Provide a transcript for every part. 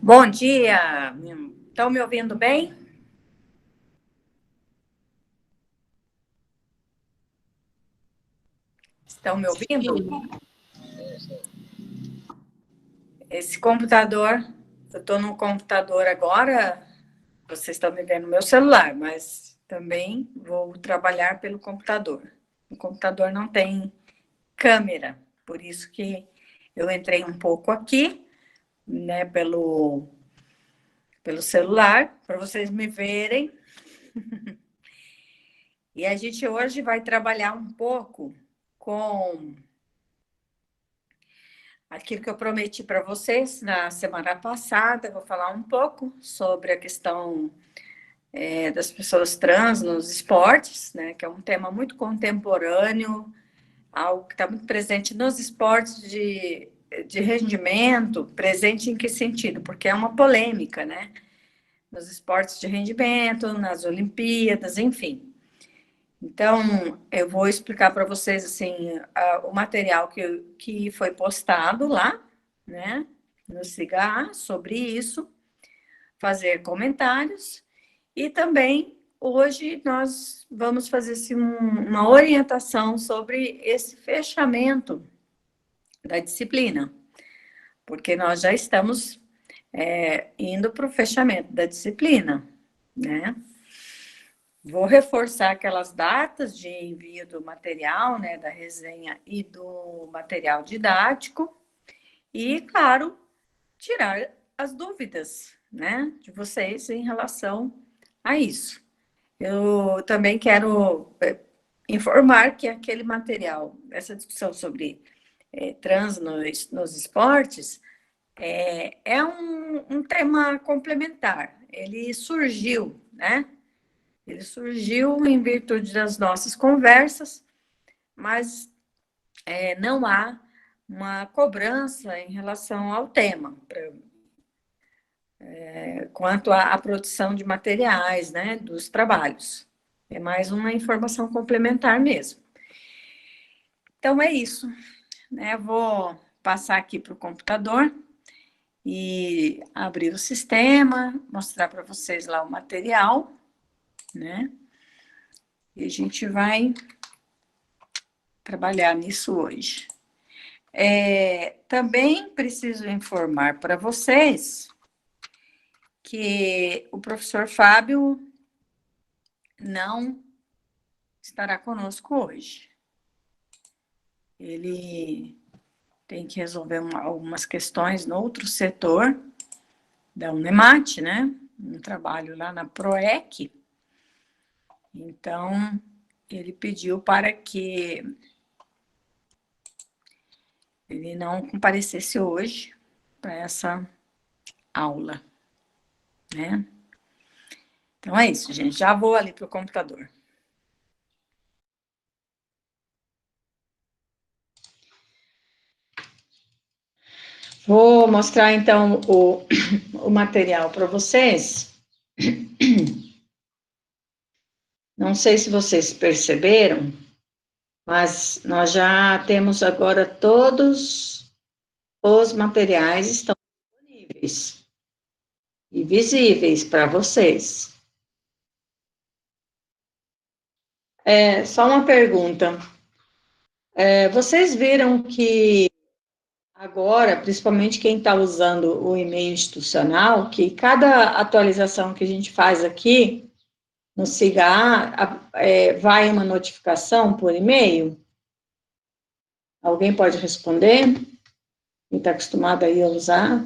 Bom dia, estão me ouvindo bem? Estão me ouvindo? Esse computador, eu estou no computador agora, vocês estão me vendo no meu celular, mas também vou trabalhar pelo computador. O computador não tem câmera, por isso que eu entrei um pouco aqui, né, pelo celular, para vocês me verem. E a gente hoje vai trabalhar um pouco com aquilo que eu prometi para vocês na semana passada. Eu vou falar um pouco sobre a questão das pessoas trans nos esportes, né, que é um tema muito contemporâneo, algo que está muito presente nos esportes de rendimento. Presente em que sentido? Porque é uma polêmica, né? Nos esportes de rendimento, nas Olimpíadas, enfim. Então, eu vou explicar para vocês, assim, o material que foi postado lá, né, no SIGA sobre isso, fazer comentários, e também, hoje, nós vamos fazer, assim, uma orientação sobre esse fechamento da disciplina, porque nós já estamos indo para o fechamento da disciplina, né? Vou reforçar aquelas datas de envio do material, né, da resenha e do material didático. E, claro, tirar as dúvidas, né, de vocês em relação a isso. Eu também quero informar que aquele material, essa discussão sobre trans nos esportes, é um tema complementar. Ele surgiu, né? Ele surgiu em virtude das nossas conversas, mas não há uma cobrança em relação ao tema, quanto à produção de materiais, né, dos trabalhos. É mais uma informação complementar mesmo. Então, é isso, né? Vou passar aqui para o computador e abrir o sistema, mostrar para vocês lá o material, né? E a gente vai trabalhar nisso hoje. Também preciso informar para vocês que o professor Fábio não estará conosco hoje. Ele tem que resolver algumas questões no outro setor da Unemat, né? Um trabalho lá na PROEC. Então, ele pediu para que ele não comparecesse hoje para essa aula, né? Então é isso, gente. Já vou ali para o computador. Vou mostrar, então, o material para vocês. Não sei se vocês perceberam, mas nós já temos agora todos os materiais estão disponíveis e visíveis para vocês. Só uma pergunta. Vocês viram que agora, principalmente quem está usando o e-mail institucional, que cada atualização que a gente faz aqui no SIGA, vai uma notificação por e-mail? Alguém pode responder? Quem está acostumado aí a usar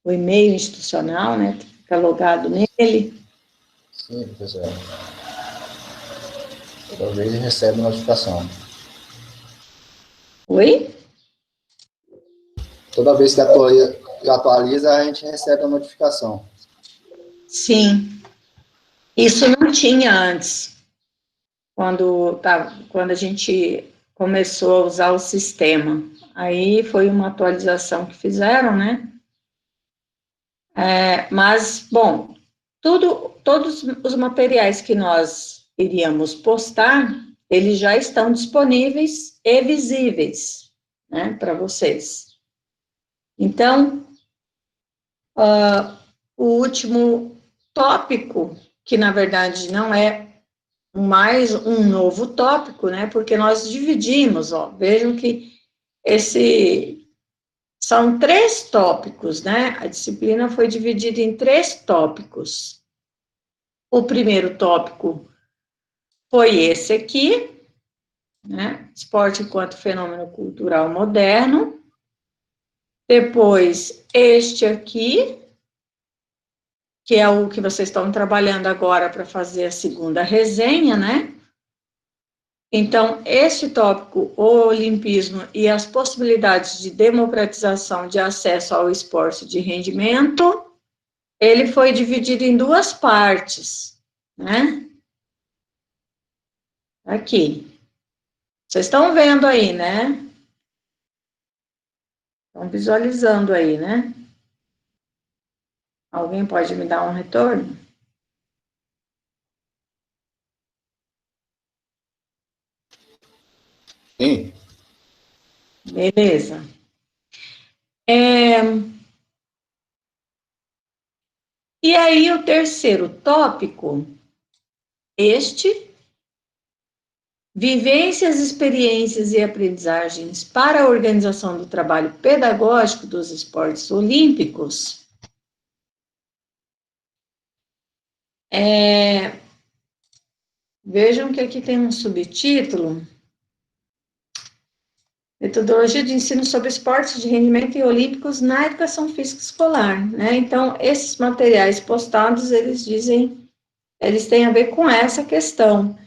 o e-mail institucional, né? Fica logado nele. Sim, professor. Toda vez recebe notificação. Oi? Toda vez que atualiza, a gente recebe a notificação. Sim. Isso não tinha antes, quando a gente começou a usar o sistema. Aí foi uma atualização que fizeram, né? Mas, bom, todos os materiais que nós iríamos postar, eles já estão disponíveis e visíveis, né, para vocês. Então, O último tópico, que na verdade não é mais um novo tópico, né? Porque nós dividimos, ó, vejam que são 3 tópicos, né? A disciplina foi dividida em 3 tópicos. O primeiro tópico foi esse aqui, né? Esporte enquanto fenômeno cultural moderno. Depois, este aqui, que é o que vocês estão trabalhando agora para fazer a segunda resenha, né? Então, este tópico, o olimpismo e as possibilidades de democratização de acesso ao esporte de rendimento, ele foi dividido em 2 partes, né? Aqui. Vocês estão vendo aí, né? Estão visualizando aí, né? Alguém pode me dar um retorno? Sim. Beleza. E aí, o terceiro tópico, vivências, experiências e aprendizagens para a organização do trabalho pedagógico dos esportes olímpicos. Vejam que aqui tem um subtítulo, Metodologia de ensino sobre esportes de rendimento e olímpicos na educação física escolar, né? Então, esses materiais postados, eles têm a ver com essa questão.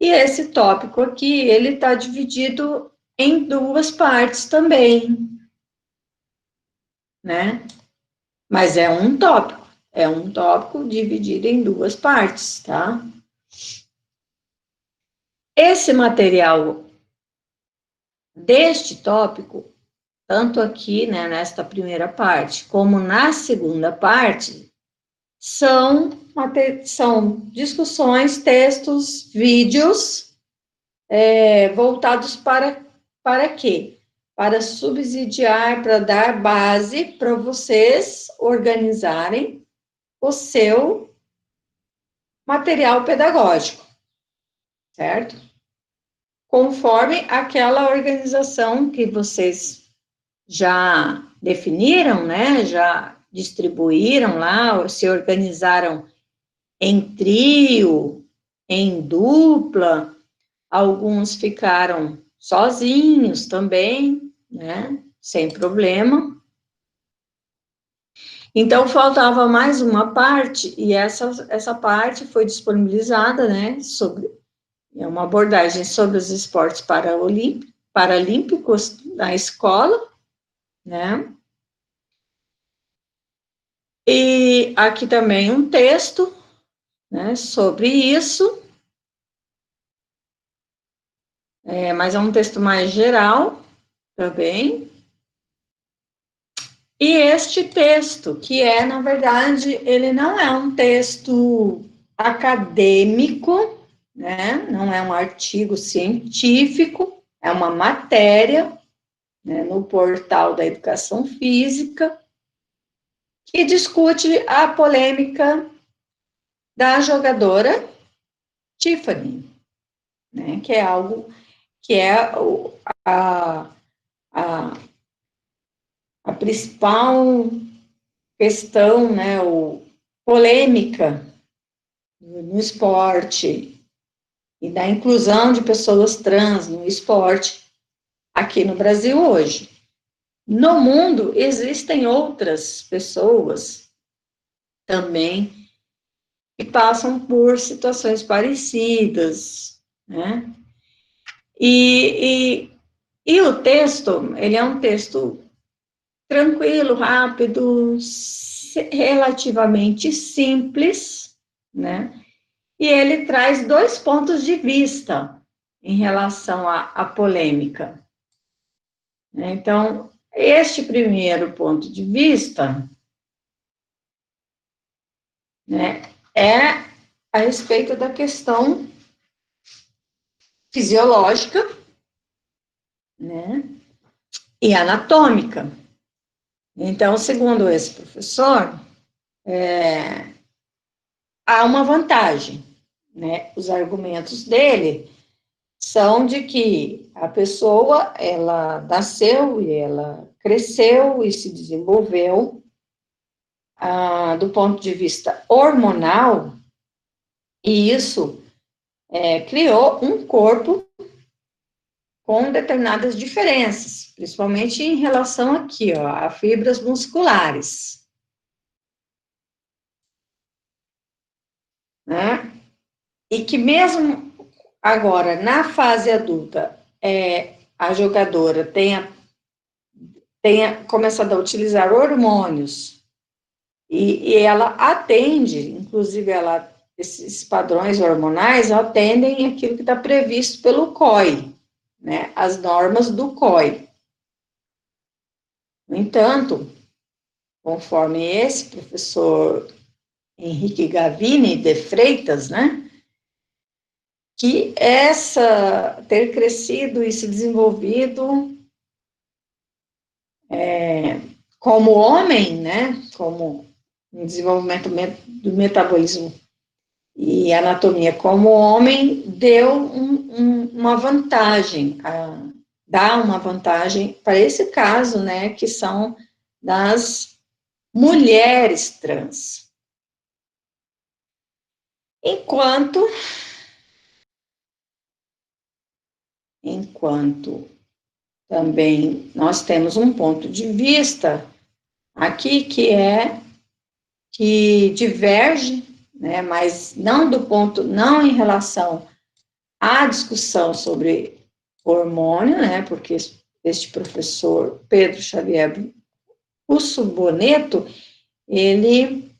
E esse tópico aqui, ele está dividido em 2 partes também, né? Mas é um tópico dividido em 2 partes, tá? Esse material deste tópico, tanto aqui, né, nesta primeira parte, como na segunda parte, são discussões, textos, vídeos, voltados para quê? Para subsidiar, para dar base para vocês organizarem o seu material pedagógico, certo? Conforme aquela organização que vocês já definiram, né? Já distribuíram lá, se organizaram em trio, em dupla, alguns ficaram sozinhos também, né? Sem problema. Então, faltava mais uma parte, e essa parte foi disponibilizada, né? É uma abordagem sobre os esportes paralímpicos na escola, né? E aqui também um texto, né, sobre isso, mas é um texto mais geral também. E este texto, que na verdade, ele não é um texto acadêmico, né, não é um artigo científico, é uma matéria, né, no portal da Educação Física, que discute a polêmica da jogadora Tiffany, né, que é algo que é a principal questão, né, polêmica no esporte e da inclusão de pessoas trans no esporte aqui no Brasil hoje. No mundo, existem outras pessoas também que passam por situações parecidas, né? E o texto, ele é um texto tranquilo, rápido, relativamente simples, né? E ele traz 2 pontos de vista em relação à polêmica. Então, este primeiro ponto de vista, né, é a respeito da questão fisiológica, né, e anatômica, Então, segundo esse professor, há uma vantagem, né? Os argumentos dele são de que a pessoa, ela nasceu e ela cresceu e se desenvolveu, do ponto de vista hormonal, e isso criou um corpo com determinadas diferenças, principalmente em relação aqui, ó, a fibras musculares, né? E que mesmo agora, na fase adulta, a jogadora tenha começado a utilizar hormônios e ela atende, inclusive esses padrões hormonais atendem aquilo que está previsto pelo COI, né, as normas do COI. No entanto, conforme esse professor Henrique Gavini de Freitas, né, que ter crescido e se desenvolvido como homem, né, como um desenvolvimento do metabolismo e anatomia como homem, deu uma vantagem, dá uma vantagem para esse caso, né, que são das mulheres trans. Enquanto também nós temos um ponto de vista aqui que diverge, né, mas não em relação à discussão sobre hormônio, né, porque este professor Pedro Xavier Russo Boneto, ele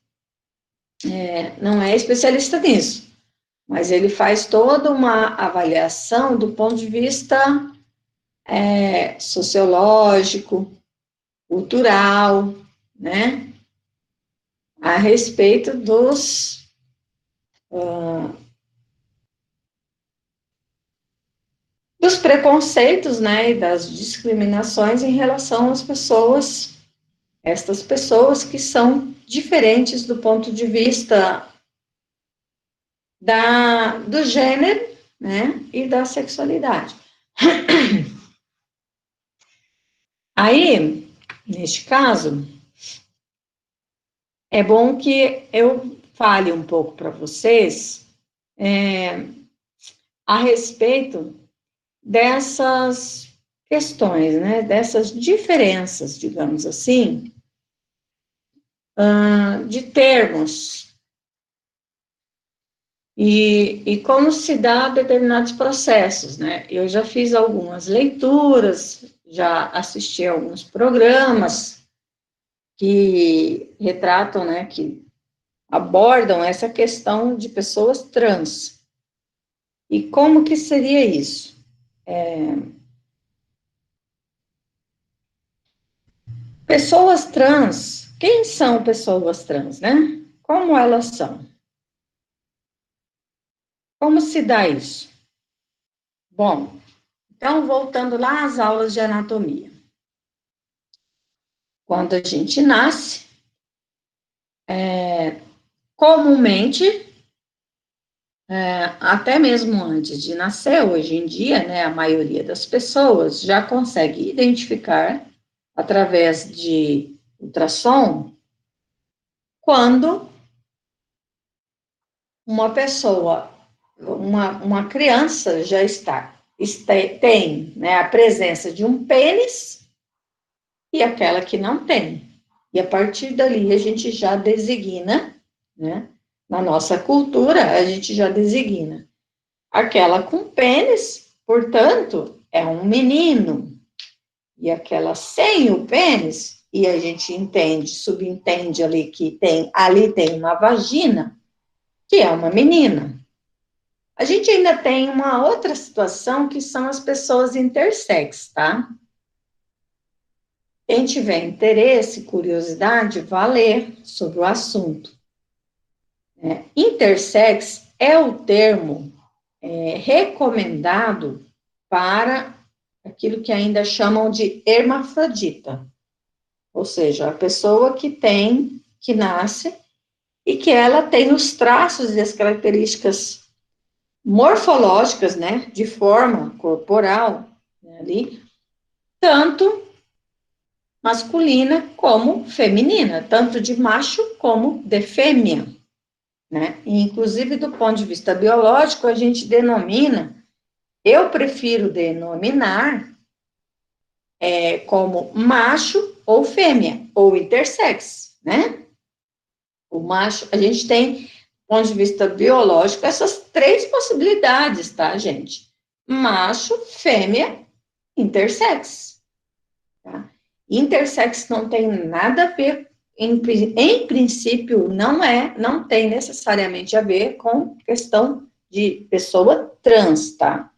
não é especialista nisso, mas ele faz toda uma avaliação do ponto de vista sociológico, cultural, né, a respeito dos preconceitos, né, e das discriminações em relação às pessoas, estas pessoas que são diferentes do ponto de vista do gênero, né, e da sexualidade. Aí, neste caso, é bom que eu fale um pouco para vocês a respeito dessas questões, né, dessas diferenças, digamos assim, de termos e como se dá determinados processos, né? Eu já fiz algumas leituras, já assisti a alguns programas que retratam, né, que abordam essa questão de pessoas trans. E como que seria isso? Pessoas trans, quem são pessoas trans, né? Como elas são? Como se dá isso? Bom, então, voltando lá às aulas de anatomia. Quando a gente nasce, comumente, até mesmo antes de nascer, hoje em dia, né, a maioria das pessoas já consegue identificar, através de ultrassom, quando uma pessoa, uma criança já tem, né, a presença de um pênis e aquela que não tem. E a partir dali a gente já designa, né, na nossa cultura, a gente já designa aquela com pênis, portanto, é um menino, e aquela sem o pênis, e a gente subentende ali que ali tem uma vagina, que é uma menina. A gente ainda tem uma outra situação, que são as pessoas intersex, tá? Quem tiver interesse, curiosidade, vá ler sobre o assunto. Intersex é o termo recomendado para aquilo que ainda chamam de hermafrodita. ou seja, a pessoa que nasce e que ela tem os traços e as características morfológicas, né, de forma corporal, né, ali, tanto masculina como feminina, tanto de macho como de fêmea, né? E, inclusive, do ponto de vista biológico, a gente denomina, eu prefiro denominar como macho ou fêmea, ou intersex, né? O macho, a gente tem, do ponto de vista biológico, essas três possibilidades, tá, gente? Macho, fêmea, intersex. Tá? Intersex não tem nada a ver, em princípio, não tem necessariamente a ver com questão de pessoa trans, tá?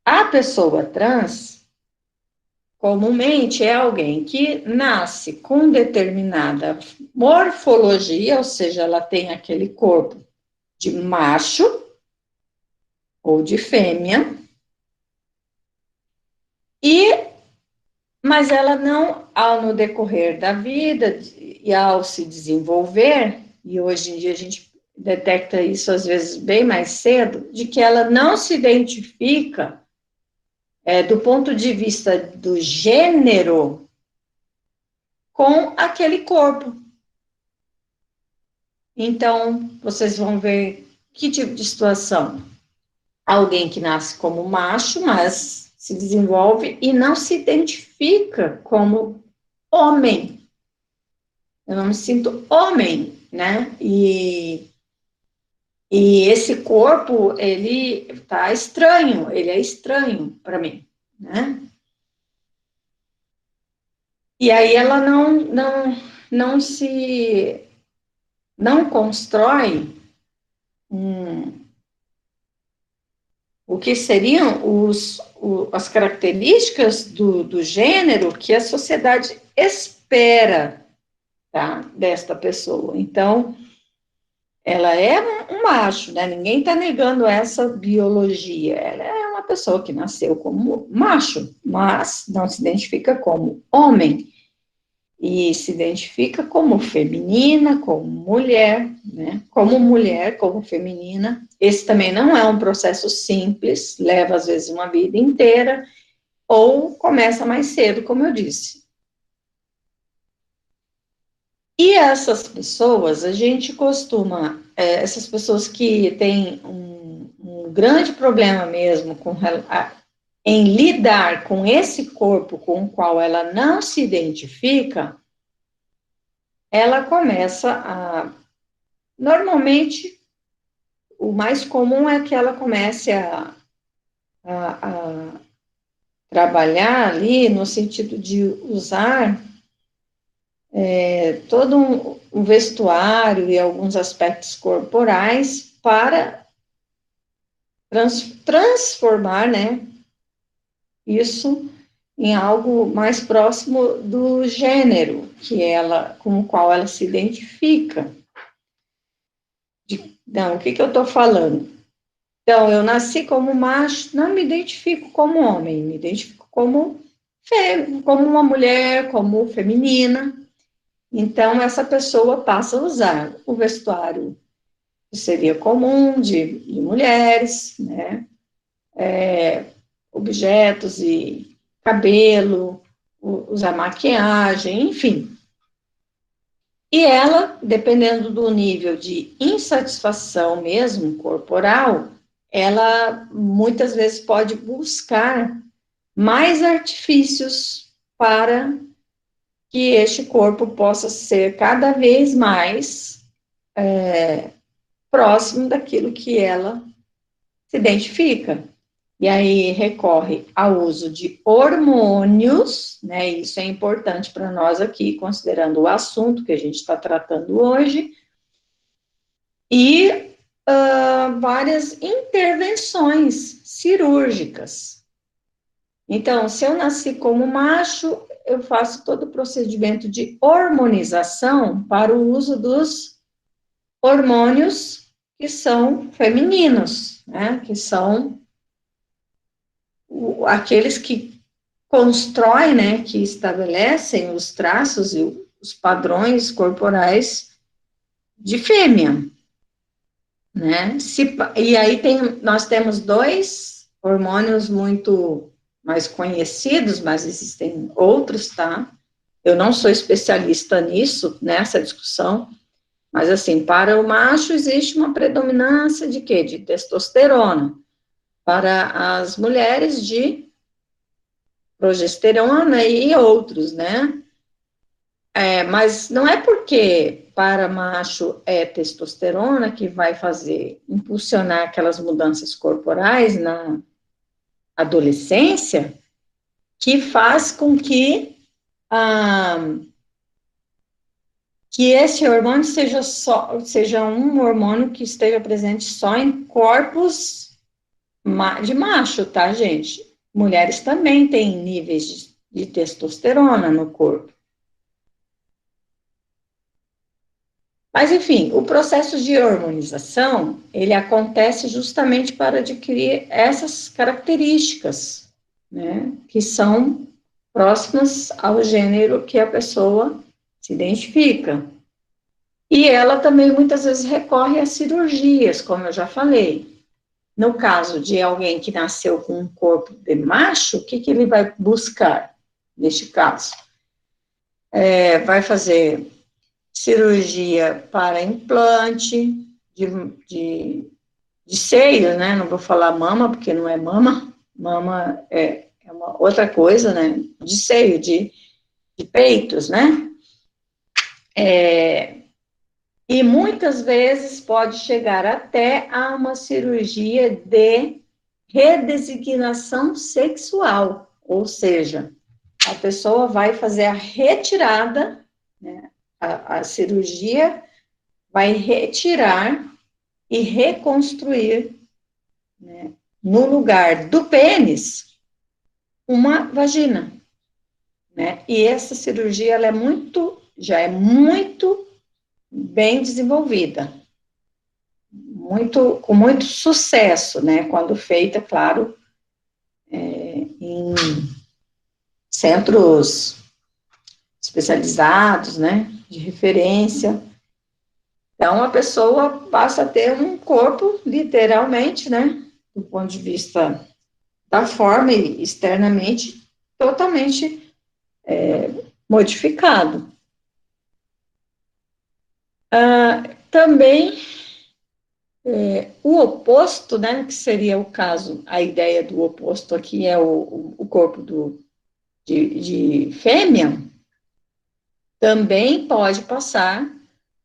A pessoa trans, comumente, é alguém que nasce com determinada morfologia, ou seja, ela tem aquele corpo de macho ou de fêmea, mas ela não, no decorrer da vida e ao se desenvolver, e hoje em dia a gente detecta isso às vezes bem mais cedo, de que ela não se identifica do ponto de vista do gênero com aquele corpo. Então, vocês vão ver que tipo de situação. Alguém que nasce como macho, mas se desenvolve e não se identifica como homem. Eu não me sinto homem, né? E esse corpo, ele tá estranho, ele é estranho para mim, né? E aí ela não constrói o que seriam as características do gênero que a sociedade espera, tá, desta pessoa. Então, ela é um macho, né? Ninguém está negando essa biologia. Ela é uma pessoa que nasceu como macho, mas não se identifica como homem. E se identifica como feminina, como mulher, né? Como mulher, como feminina. Esse também não é um processo simples, leva às vezes uma vida inteira, ou começa mais cedo, como eu disse. E essas pessoas, a gente costuma, essas pessoas que têm um grande problema mesmo em lidar com esse corpo com o qual ela não se identifica, ela começa normalmente, o mais comum é que ela comece a trabalhar ali no sentido de usar todo um vestuário e alguns aspectos corporais para transformar, né, isso em algo mais próximo do gênero com o qual ela se identifica. Então, o que eu estou falando? Então, eu nasci como macho, não me identifico como homem, me identifico como uma mulher, como feminina. Então, essa pessoa passa a usar o vestuário que seria comum de mulheres, né? Objetos e cabelo, usar maquiagem, enfim. E ela, dependendo do nível de insatisfação mesmo corporal, ela muitas vezes pode buscar mais artifícios para que este corpo possa ser cada vez mais próximo daquilo que ela se identifica. E aí recorre ao uso de hormônios, né? Isso é importante para nós aqui, considerando o assunto que a gente está tratando hoje, e várias intervenções cirúrgicas. Então, se eu nasci como macho, eu faço todo o procedimento de hormonização para o uso dos hormônios que são femininos, né? Que são aqueles que constrói, né, que estabelecem os traços e os padrões corporais de fêmea, né? E aí nós temos dois hormônios muito mais conhecidos, mas existem outros, tá? Eu não sou especialista nisso, nessa discussão, mas assim, para o macho existe uma predominância de quê? De testosterona. Para as mulheres, de progesterona e outros, né? Mas não é porque para macho é testosterona que vai fazer impulsionar aquelas mudanças corporais na adolescência que faz com que esse hormônio seja um hormônio que esteja presente só em corpos de macho, tá, gente? Mulheres também têm níveis de testosterona no corpo. Mas, enfim, o processo de hormonização, ele acontece justamente para adquirir essas características, né, que são próximas ao gênero que a pessoa se identifica. E ela também, muitas vezes, recorre a cirurgias, como eu já falei. No caso de alguém que nasceu com um corpo de macho, o que ele vai buscar, neste caso? Vai fazer cirurgia para implante de seio, né? Não vou falar mama, porque não é mama. Mama é uma outra coisa, né? De seio, de peitos, né? E muitas vezes pode chegar até a uma cirurgia de redesignação sexual, ou seja, a pessoa vai fazer a retirada, né? A cirurgia vai retirar e reconstruir, né, no lugar do pênis, uma vagina, né? E essa cirurgia, ela já é muito bem desenvolvida, com muito sucesso, né? Quando feita, claro, em centros especializados, né? De referência. Então, a pessoa passa a ter um corpo, literalmente, né? Do ponto de vista da forma e externamente, totalmente modificado. Também, o oposto, né? Que seria o caso, a ideia do oposto aqui é o corpo de fêmea, também pode passar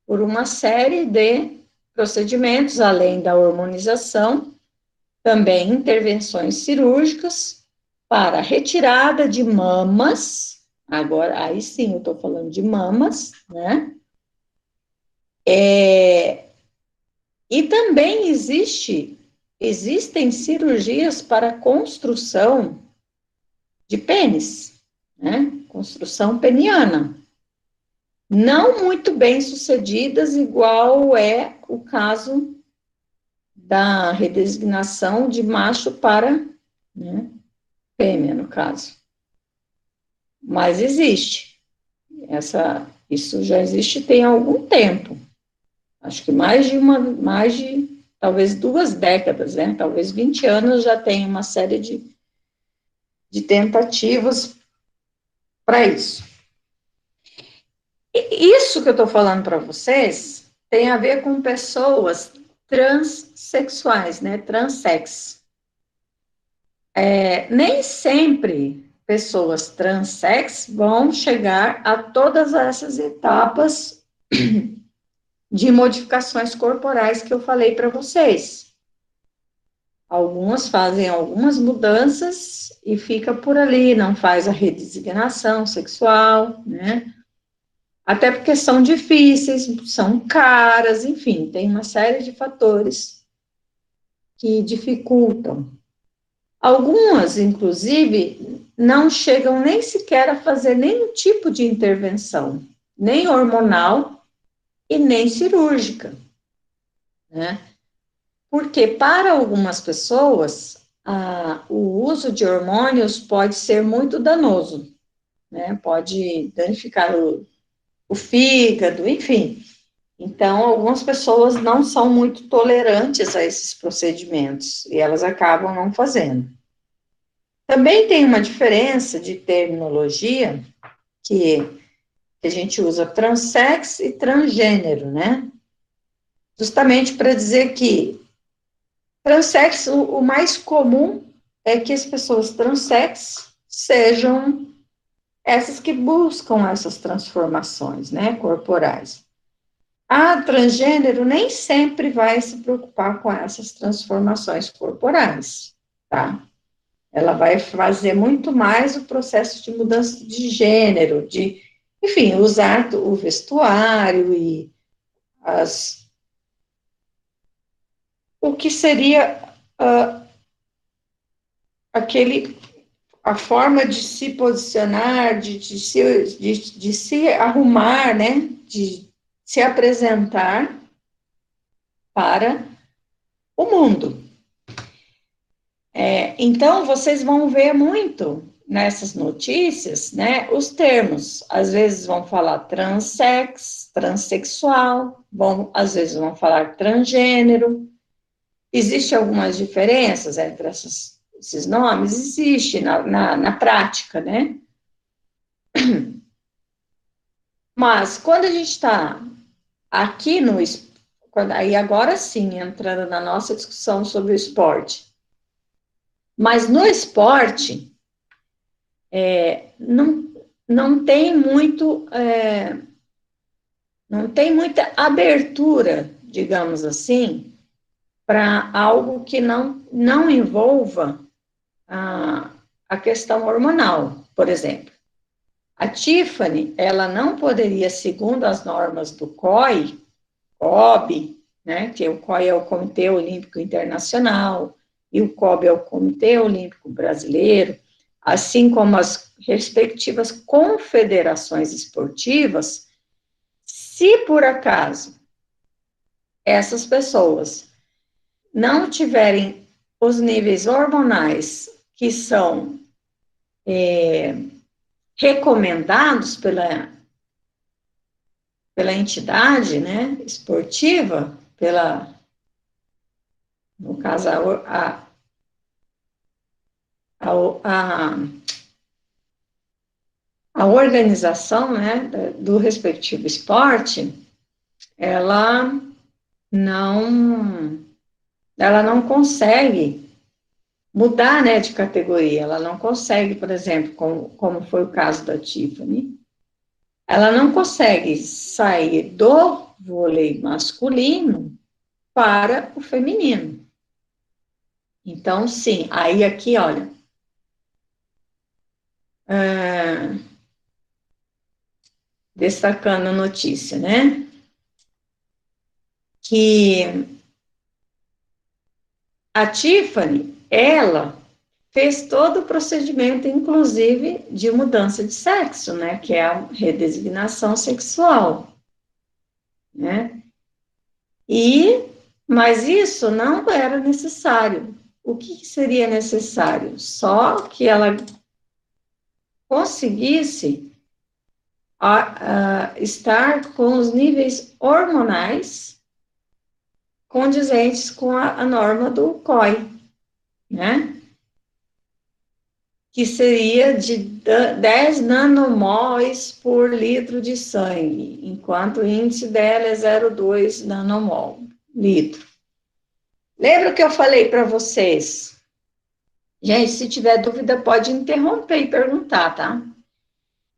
por uma série de procedimentos, além da hormonização, também intervenções cirúrgicas para retirada de mamas, agora, aí sim, eu estou falando de mamas, né? E também existem cirurgias para construção de pênis, né? Construção peniana. Não muito bem sucedidas, igual é o caso da redesignação de macho para, né, fêmea, no caso. Mas existe. Isso já existe tem algum tempo. Acho que mais de talvez 2 décadas, né? Talvez 20 anos já tem uma série de tentativas para isso. E isso que eu estou falando para vocês tem a ver com pessoas transexuais, né? Transex. Nem sempre pessoas transex vão chegar a todas essas etapas de modificações corporais que eu falei para vocês. Algumas fazem algumas mudanças e fica por ali, não faz a redesignação sexual, né? Até porque são difíceis, são caras, enfim, tem uma série de fatores que dificultam. Algumas, inclusive, não chegam nem sequer a fazer nenhum tipo de intervenção, nem hormonal e nem cirúrgica, né? Porque para algumas pessoas, o uso de hormônios pode ser muito danoso, né? Pode danificar o fígado, enfim. Então, algumas pessoas não são muito tolerantes a esses procedimentos e elas acabam não fazendo. Também tem uma diferença de terminologia que a gente usa transex e transgênero, né? Justamente para dizer que transex, o mais comum é que as pessoas transex sejam essas que buscam essas transformações, né, corporais. A transgênero nem sempre vai se preocupar com essas transformações corporais, tá? Ela vai fazer muito mais o processo de mudança de gênero, de, enfim, usar o vestuário e o que seria aquele, a forma de se posicionar, de se arrumar, né, de se apresentar para o mundo. Então, vocês vão ver muito nessas notícias, né, os termos. Às vezes vão falar transex, transexual, às vezes vão falar transgênero. Existem algumas diferenças entre esses nomes? Existe na prática, né? Mas quando a gente está aqui aí agora sim, entrando na nossa discussão sobre o esporte, mas no esporte, não tem não tem muita abertura, digamos assim, para algo que não envolva a questão hormonal, por exemplo. A Tiffany, ela não poderia, segundo as normas do COB, né, que o COI é o Comitê Olímpico Internacional, e o COB é o Comitê Olímpico Brasileiro, assim como as respectivas confederações esportivas, se por acaso essas pessoas não tiverem os níveis hormonais que são recomendados pela entidade, né, esportiva, no caso, a organização, né, do respectivo esporte, ela não consegue mudar, né, de categoria, ela não consegue, por exemplo, como foi o caso da Tiffany, ela não consegue sair do vôlei masculino para o feminino. Então, sim, aí aqui, olha, destacando a notícia, né, que a Tiffany, ela fez todo o procedimento, inclusive, de mudança de sexo, né, que é a redesignação sexual, né, mas isso não era necessário. O que seria necessário? Só que ela conseguisse estar com os níveis hormonais condizentes com a norma do COI, né? Que seria de 10 nanomóis por litro de sangue, enquanto o índice dela é 0,2 nanomol litro. Lembra que eu falei para vocês? Gente, se tiver dúvida, pode interromper e perguntar, tá?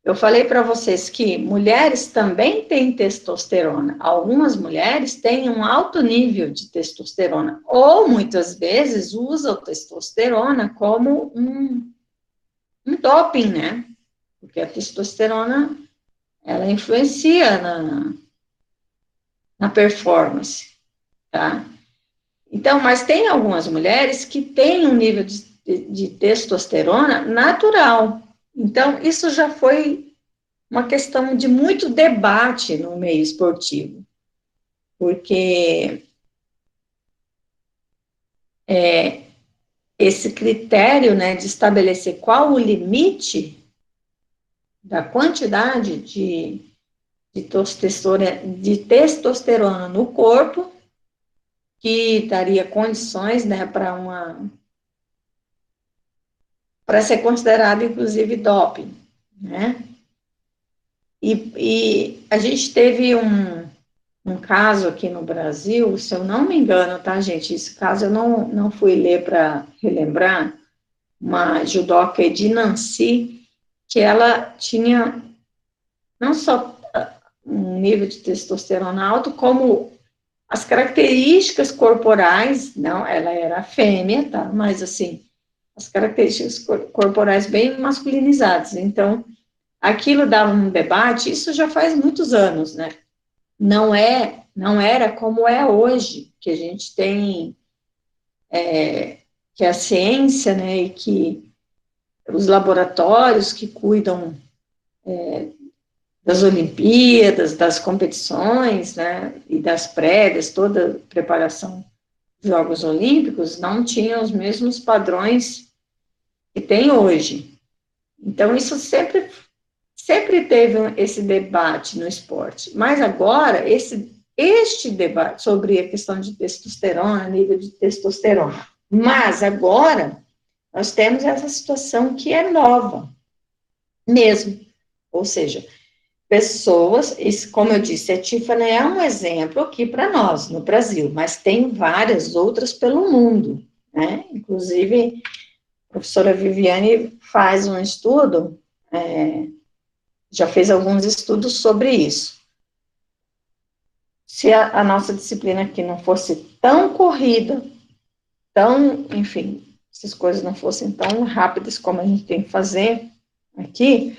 Eu falei para vocês que mulheres também têm testosterona. Algumas mulheres têm um alto nível de testosterona, ou muitas vezes usam testosterona como um doping, né? Porque a testosterona, ela influencia na performance, tá? Então, mas tem algumas mulheres que têm um nível de testosterona natural. Então, isso já foi uma questão de muito debate no meio esportivo, porque esse critério, né, de estabelecer qual o limite da quantidade de testosterona no corpo, que daria condições, né, para ser considerado, inclusive, doping, né? E a gente teve um caso aqui no Brasil, se eu não me engano, tá, gente? Esse caso eu não fui ler para relembrar, uma judoca de Nancy, que ela tinha não só um nível de testosterona alto, como as características corporais, não, ela era fêmea, tá? Mas, assim, as características corporais bem masculinizadas. Então, aquilo dava um debate, isso já faz muitos anos, né? Não era como é hoje, que a gente tem, que a ciência, né, e que os laboratórios que cuidam das Olimpíadas, das competições, né, e das prévias, toda a preparação dos Jogos Olímpicos, não tinham os mesmos padrões que tem hoje. Então, isso sempre teve esse debate no esporte. Mas agora, este debate sobre a questão de testosterona, nível de testosterona. Mas agora, nós temos essa situação que é nova, mesmo. Ou seja, pessoas, como eu disse, a Tiffany é um exemplo aqui para nós, no Brasil, mas tem várias outras pelo mundo, né? Inclusive, a professora Viviane faz um estudo, já fez alguns estudos sobre isso. Se a nossa disciplina aqui não fosse tão corrida, enfim, se as coisas não fossem tão rápidas como a gente tem que fazer aqui,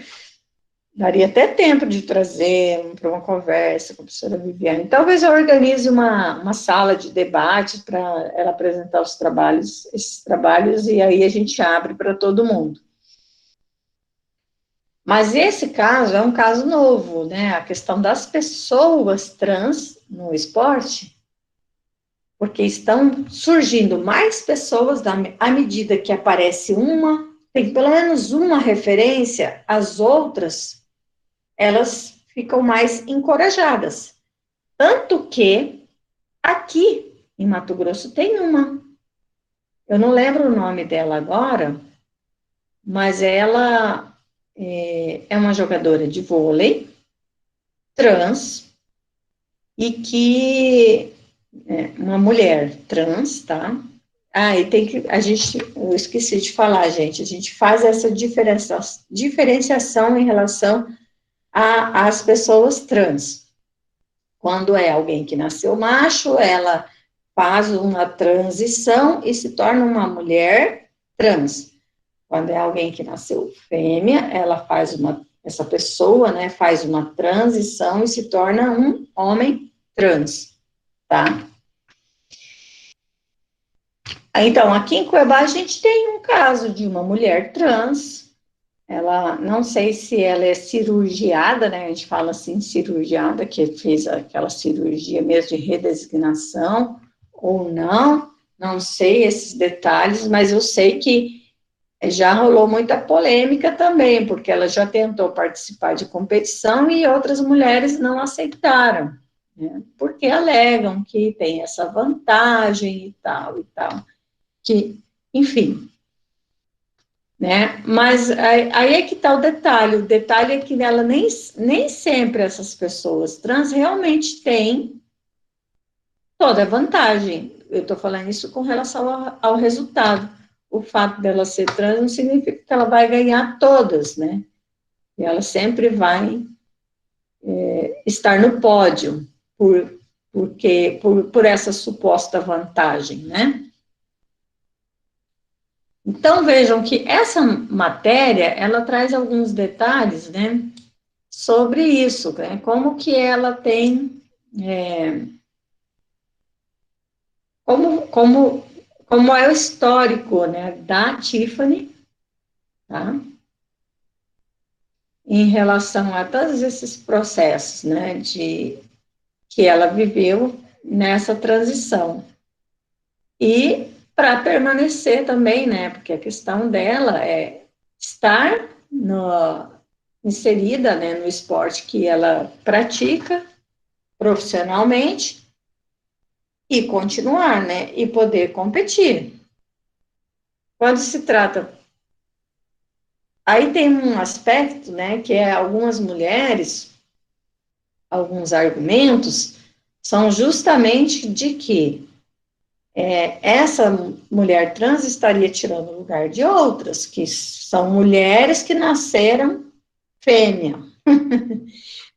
daria até tempo de trazer para uma conversa com a professora Viviane. Talvez eu organize uma sala de debate para ela apresentar esses trabalhos, e aí a gente abre para todo mundo. Mas esse caso é um caso novo, né? A questão das pessoas trans no esporte, porque estão surgindo mais pessoas à medida que aparece tem pelo menos uma referência, as outras, elas ficam mais encorajadas. Tanto que aqui em Mato Grosso tem uma. Eu não lembro o nome dela agora, mas ela é uma jogadora de vôlei trans e que uma mulher trans, tá? Ah, e eu esqueci de falar, gente, a gente faz essa diferenciação em relação às pessoas trans. Quando é alguém que nasceu macho, ela faz uma transição e se torna uma mulher trans. Quando é alguém que nasceu fêmea, essa pessoa, né, faz uma transição e se torna um homem trans, tá? Então, aqui em Cuiabá, a gente tem um caso de uma mulher trans, ela, não sei se ela é cirurgiada, né, a gente fala assim, cirurgiada, que fez aquela cirurgia mesmo de redesignação, ou não sei esses detalhes, mas eu sei que já rolou muita polêmica também, porque ela já tentou participar de competição e outras mulheres não aceitaram, né, porque alegam que tem essa vantagem e tal, que, enfim, né, mas aí é que está o detalhe é que ela nem sempre essas pessoas trans realmente têm toda a vantagem, eu estou falando isso com relação ao resultado, o fato dela ser trans não significa que ela vai ganhar todas, né, e ela sempre vai estar no pódio, por essa suposta vantagem, né. Então, vejam que essa matéria, ela traz alguns detalhes, né, sobre isso, né, como que ela tem, como é o histórico, né, da Tiffany, tá, em relação a todos esses processos, né, que ela viveu nessa transição. E para permanecer também, né? Porque a questão dela é estar inserida, né, no esporte que ela pratica profissionalmente e continuar, né? E poder competir. Quando se trata. Aí tem um aspecto, né, que é algumas mulheres, alguns argumentos, são justamente de que essa mulher trans estaria tirando o lugar de outras, que são mulheres que nasceram fêmea,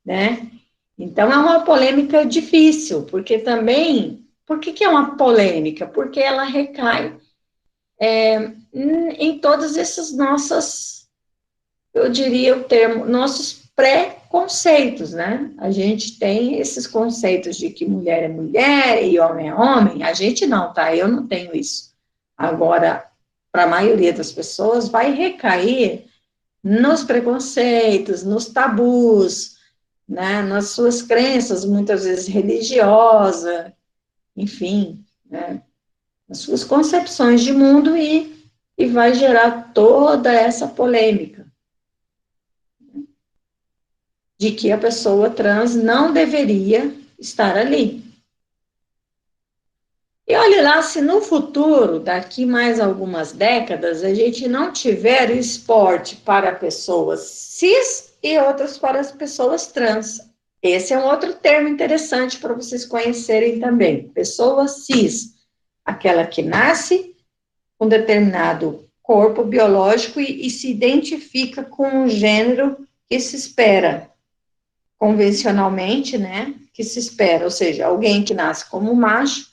né? Então, é uma polêmica difícil, porque também, por que é uma polêmica? Porque ela recai em todas essas nossas, eu diria o termo, nossos pré-conceitos, né? A gente tem esses conceitos de que mulher é mulher e homem é homem, a gente não, tá? Eu não tenho isso. Agora, para a maioria das pessoas, vai recair nos preconceitos, nos tabus, né? Nas suas crenças, muitas vezes religiosas, enfim, né? Nas suas concepções de mundo e vai gerar toda essa polêmica de que a pessoa trans não deveria estar ali. E olhe lá, se no futuro, daqui mais algumas décadas, a gente não tiver esporte para pessoas cis e outros para as pessoas trans. Esse é um outro termo interessante para vocês conhecerem também. Pessoa cis, aquela que nasce com determinado corpo biológico e se identifica com o gênero que se espera convencionalmente, né, que se espera, ou seja, alguém que nasce como macho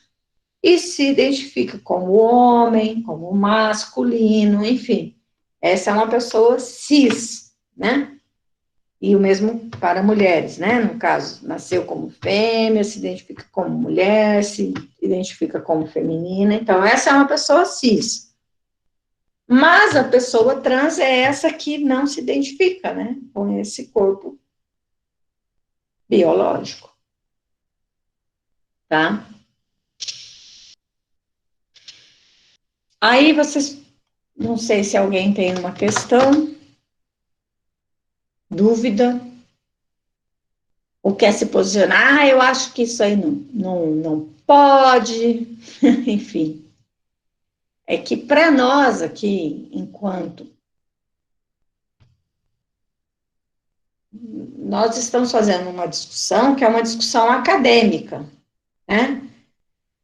e se identifica como homem, como masculino, enfim. Essa é uma pessoa cis, né? E o mesmo para mulheres, né? No caso, nasceu como fêmea, se identifica como mulher, se identifica como feminina. Então, essa é uma pessoa cis. Mas a pessoa trans é essa que não se identifica, né? Com esse corpo biológico, tá? Aí vocês, não sei se alguém tem uma questão, dúvida, ou quer se posicionar, eu acho que isso aí não pode, enfim. É que para nós aqui, enquanto nós estamos fazendo uma discussão que é uma discussão acadêmica, né?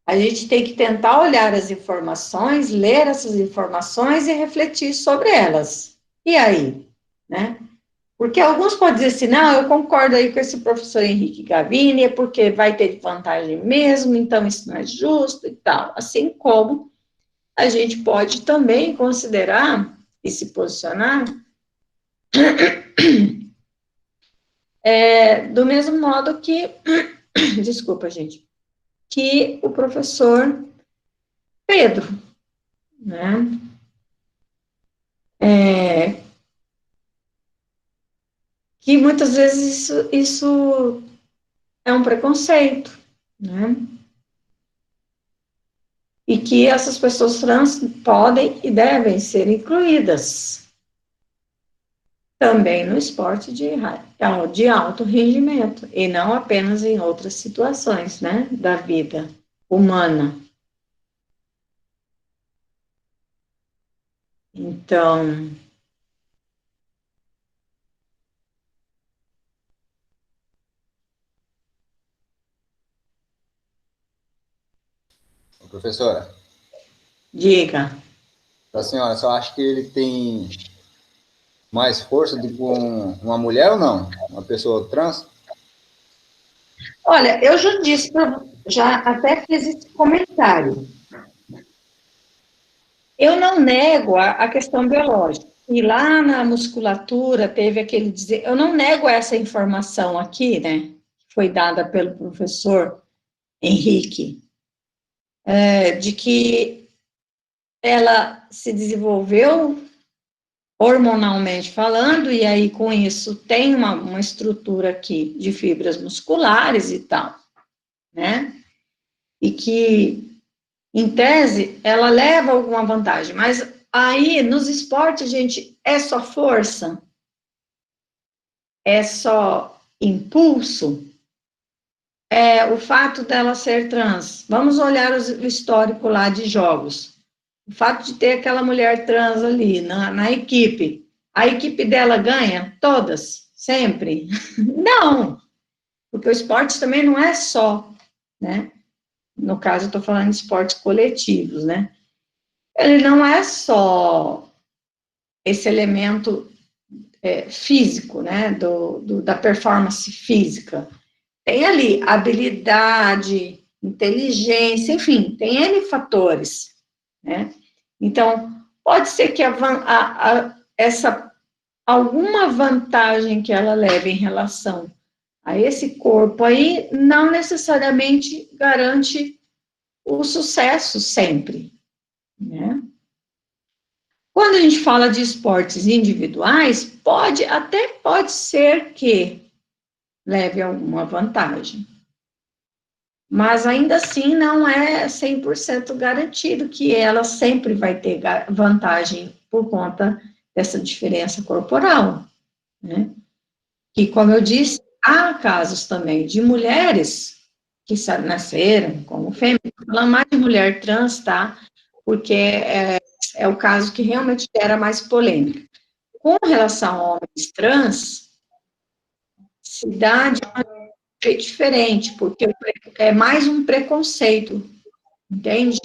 A gente tem que tentar olhar as informações, ler essas informações e refletir sobre elas. E aí, né? Porque alguns podem dizer assim, não, eu concordo aí com esse professor Henrique Gavini, é porque vai ter vantagem mesmo, então isso não é justo e tal. Assim como a gente pode também considerar e se posicionar do mesmo modo que, desculpa, gente, que o professor Pedro, né? Que muitas vezes isso é um preconceito, né? E que essas pessoas trans podem e devem ser incluídas também no esporte de alto rendimento, e não apenas em outras situações, né, da vida humana. Então, Professora, diga. a senhora só acha que ele tem mais força do que uma mulher ou não? Uma pessoa trans? Olha, eu já disse, já até fiz esse comentário. Eu não nego a questão biológica. E lá na musculatura teve aquele dizer, eu não nego essa informação aqui, né, que foi dada pelo professor Henrique, de que ela se desenvolveu hormonalmente falando, e aí com isso tem uma estrutura aqui de fibras musculares e tal, né, e que Em tese, ela leva alguma vantagem, mas aí, nos esportes, gente, é só força? É só impulso? É o fato dela ser trans? Vamos olhar o histórico lá de jogos. O fato de ter aquela mulher trans ali na equipe, a equipe dela ganha? Todas? Sempre? Não, porque o esporte também não é só, né? No caso, eu estou falando de esportes coletivos, né? Ele não é só esse elemento físico, né? Da performance física. Tem ali habilidade, inteligência, enfim, tem N fatores, né? Então, pode ser que essa alguma vantagem que ela leve em relação a esse corpo aí, não necessariamente garante o sucesso sempre, né? Quando a gente fala de esportes individuais, pode ser que leve alguma vantagem, mas ainda assim não é 100% garantido que ela sempre vai ter vantagem por conta dessa diferença corporal, né? Que, como eu disse, há casos também de mulheres que nasceram como fêmea, falando mais de mulher trans, tá? Porque é o caso que realmente gera mais polêmica. Com relação a homens trans, se dá de uma jeito diferente, porque é mais um preconceito, entende?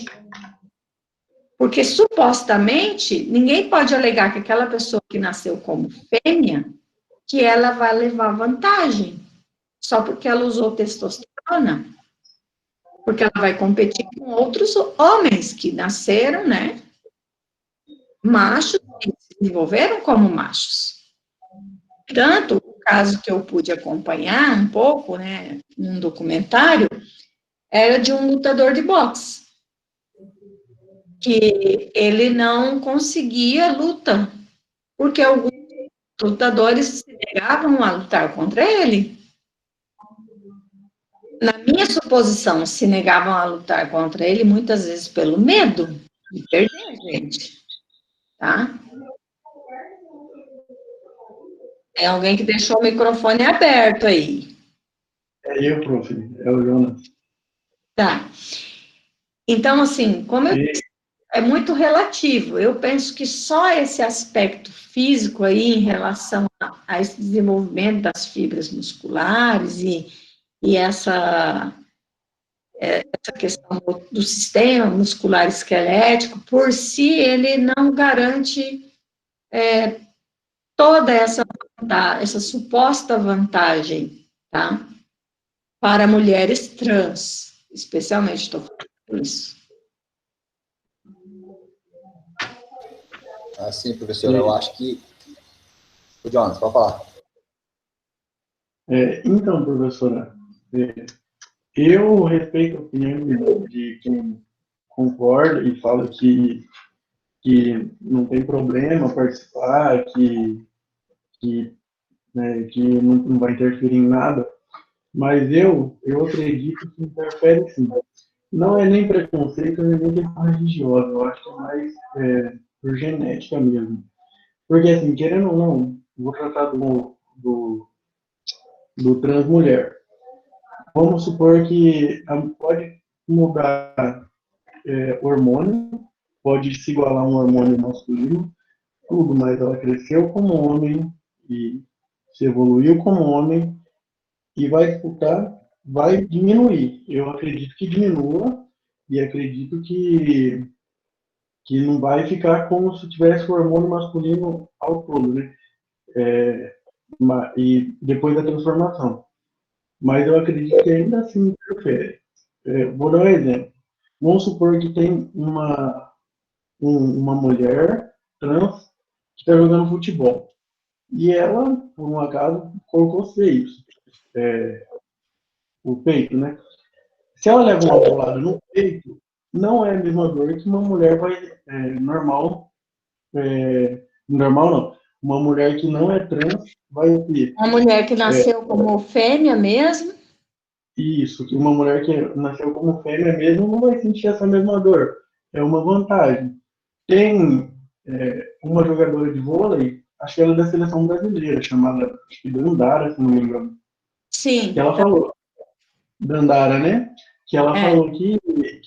Porque, supostamente, ninguém pode alegar que aquela pessoa que nasceu como fêmea, que ela vai levar vantagem, só porque ela usou testosterona, porque ela vai competir com outros homens que nasceram, né, machos, e se desenvolveram como machos. Tanto, o caso que eu pude acompanhar um pouco, né, num documentário, era de um lutador de boxe, que ele não conseguia luta, porque alguns lutadores se negavam a lutar contra ele. Na minha suposição, se negavam a lutar contra ele, muitas vezes pelo medo de perder, gente, tá? Tem alguém que deixou o microfone aberto aí. É eu, prof. É o Jonas. Tá. Então, assim, como eu disse, é muito relativo. Eu penso que só esse aspecto físico aí, em relação a esse desenvolvimento das fibras musculares e essa questão do sistema muscular esquelético, por si, ele não garante toda essa suposta vantagem, tá? Para mulheres trans, especialmente, estou falando isso. Assim, professor, eu acho que... O Jonas, pode falar. Então, professora, eu respeito a opinião de quem concorda e fala que não tem problema participar, que não vai interferir em nada, mas eu acredito que interfere sim. Não é nem preconceito, nem questão religiosa, eu acho que é mais por genética mesmo. Porque, assim, querendo ou não, vou tratar do trans mulher. Vamos supor que pode mudar hormônio, pode se igualar a um hormônio masculino, tudo, mas ela cresceu como homem e se evoluiu como homem e vai disputar, vai diminuir. Eu acredito que diminua e acredito que não vai ficar como se tivesse o hormônio masculino ao todo, né? E depois da transformação. Mas eu acredito que ainda assim interfere. Vou dar um exemplo. Vamos supor que tem uma mulher trans que está jogando futebol. E ela, por um acaso, colocou seios. O peito, né? Se ela leva uma bolada no peito, não é a mesma dor que uma mulher normal. Normal não. Uma mulher que não é trans vai ter. Uma mulher que nasceu como fêmea mesmo. Isso, que uma mulher que nasceu como fêmea mesmo não vai sentir essa mesma dor. É uma vantagem. Tem uma jogadora de vôlei, acho que ela é da seleção brasileira, chamada, acho que Dandara, se não me engano, que Sim, ela falou, Dandara, né? Que ela é, falou que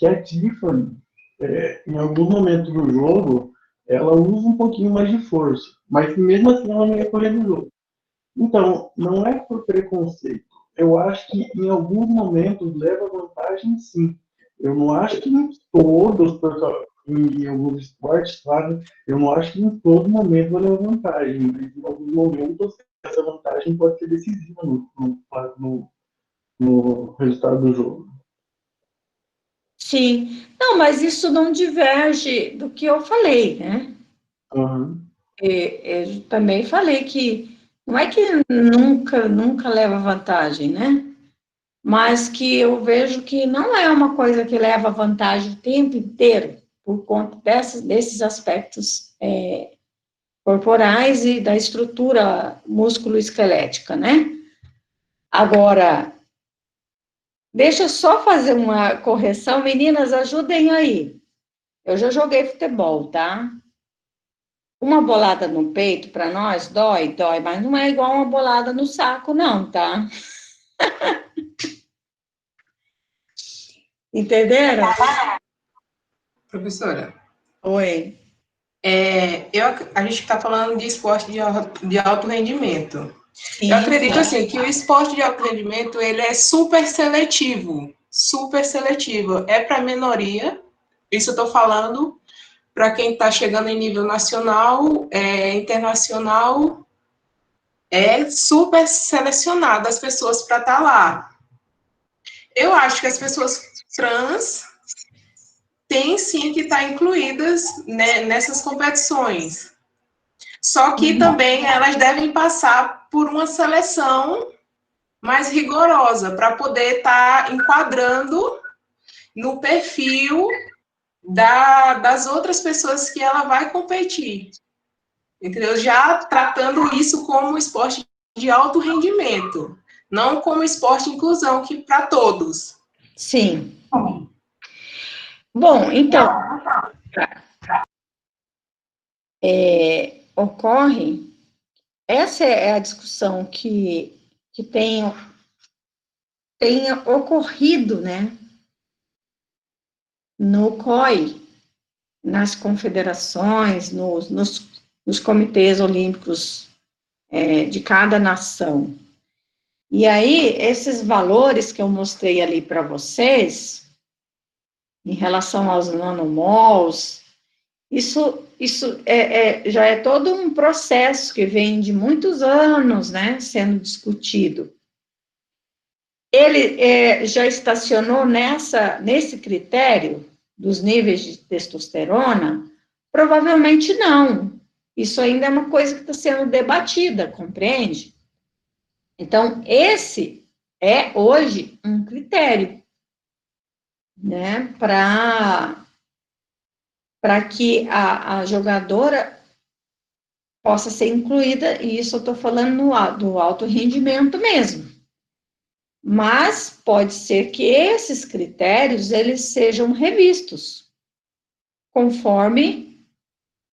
a Tiffany, em algum momento do jogo, ela usa um pouquinho mais de força, mas mesmo assim ela não ia correr no jogo. Então, não é por preconceito. Eu acho que em alguns momentos leva vantagem, sim. Eu não acho que em todos, em alguns esportes, claro, eu não acho que em todo momento vai levar vantagem, mas em alguns momentos essa vantagem pode ser decisiva no resultado do jogo. sim. Não, mas isso não diverge do que eu falei, né? Uhum. Eu também falei que não é que nunca leva vantagem, né? Mas que eu vejo que não é uma coisa que leva vantagem o tempo inteiro, por conta desses aspectos corporais e da estrutura músculo-esquelética, né? Agora, deixa eu só fazer uma correção, meninas, ajudem aí. Eu já joguei futebol, tá? Uma bolada no peito, para nós, dói, mas não é igual uma bolada no saco, não, tá? Entenderam? Professora, Oi. a gente está falando de esporte de alto rendimento. Eu Sim, acredito assim que o esporte de alto rendimento ele é super seletivo, super seletivo. É para minoria. Isso eu estou falando para quem está chegando em nível nacional, internacional, é super selecionado as pessoas para estar lá. Eu acho que as pessoas trans têm sim que estar incluídas, né, nessas competições. Só que também elas devem passar por uma seleção mais rigorosa para poder estar enquadrando no perfil das outras pessoas que ela vai competir. Entendeu? Já tratando isso como esporte de alto rendimento, não como esporte de inclusão, que para todos. sim. Bom, então, ocorre, essa é a discussão que tem ocorrido, né, no COI, nas confederações, nos comitês olímpicos de cada nação. E aí, esses valores que eu mostrei ali para vocês, em relação aos nanomols, isso já é todo um processo que vem de muitos anos, né, sendo discutido. Ele já estacionou nesse critério dos níveis de testosterona? Provavelmente não. Isso ainda é uma coisa que está sendo debatida, compreende? Então, esse é hoje um critério, né, para que a jogadora possa ser incluída, e isso eu estou falando do alto rendimento mesmo. Mas pode ser que esses critérios, eles sejam revistos, conforme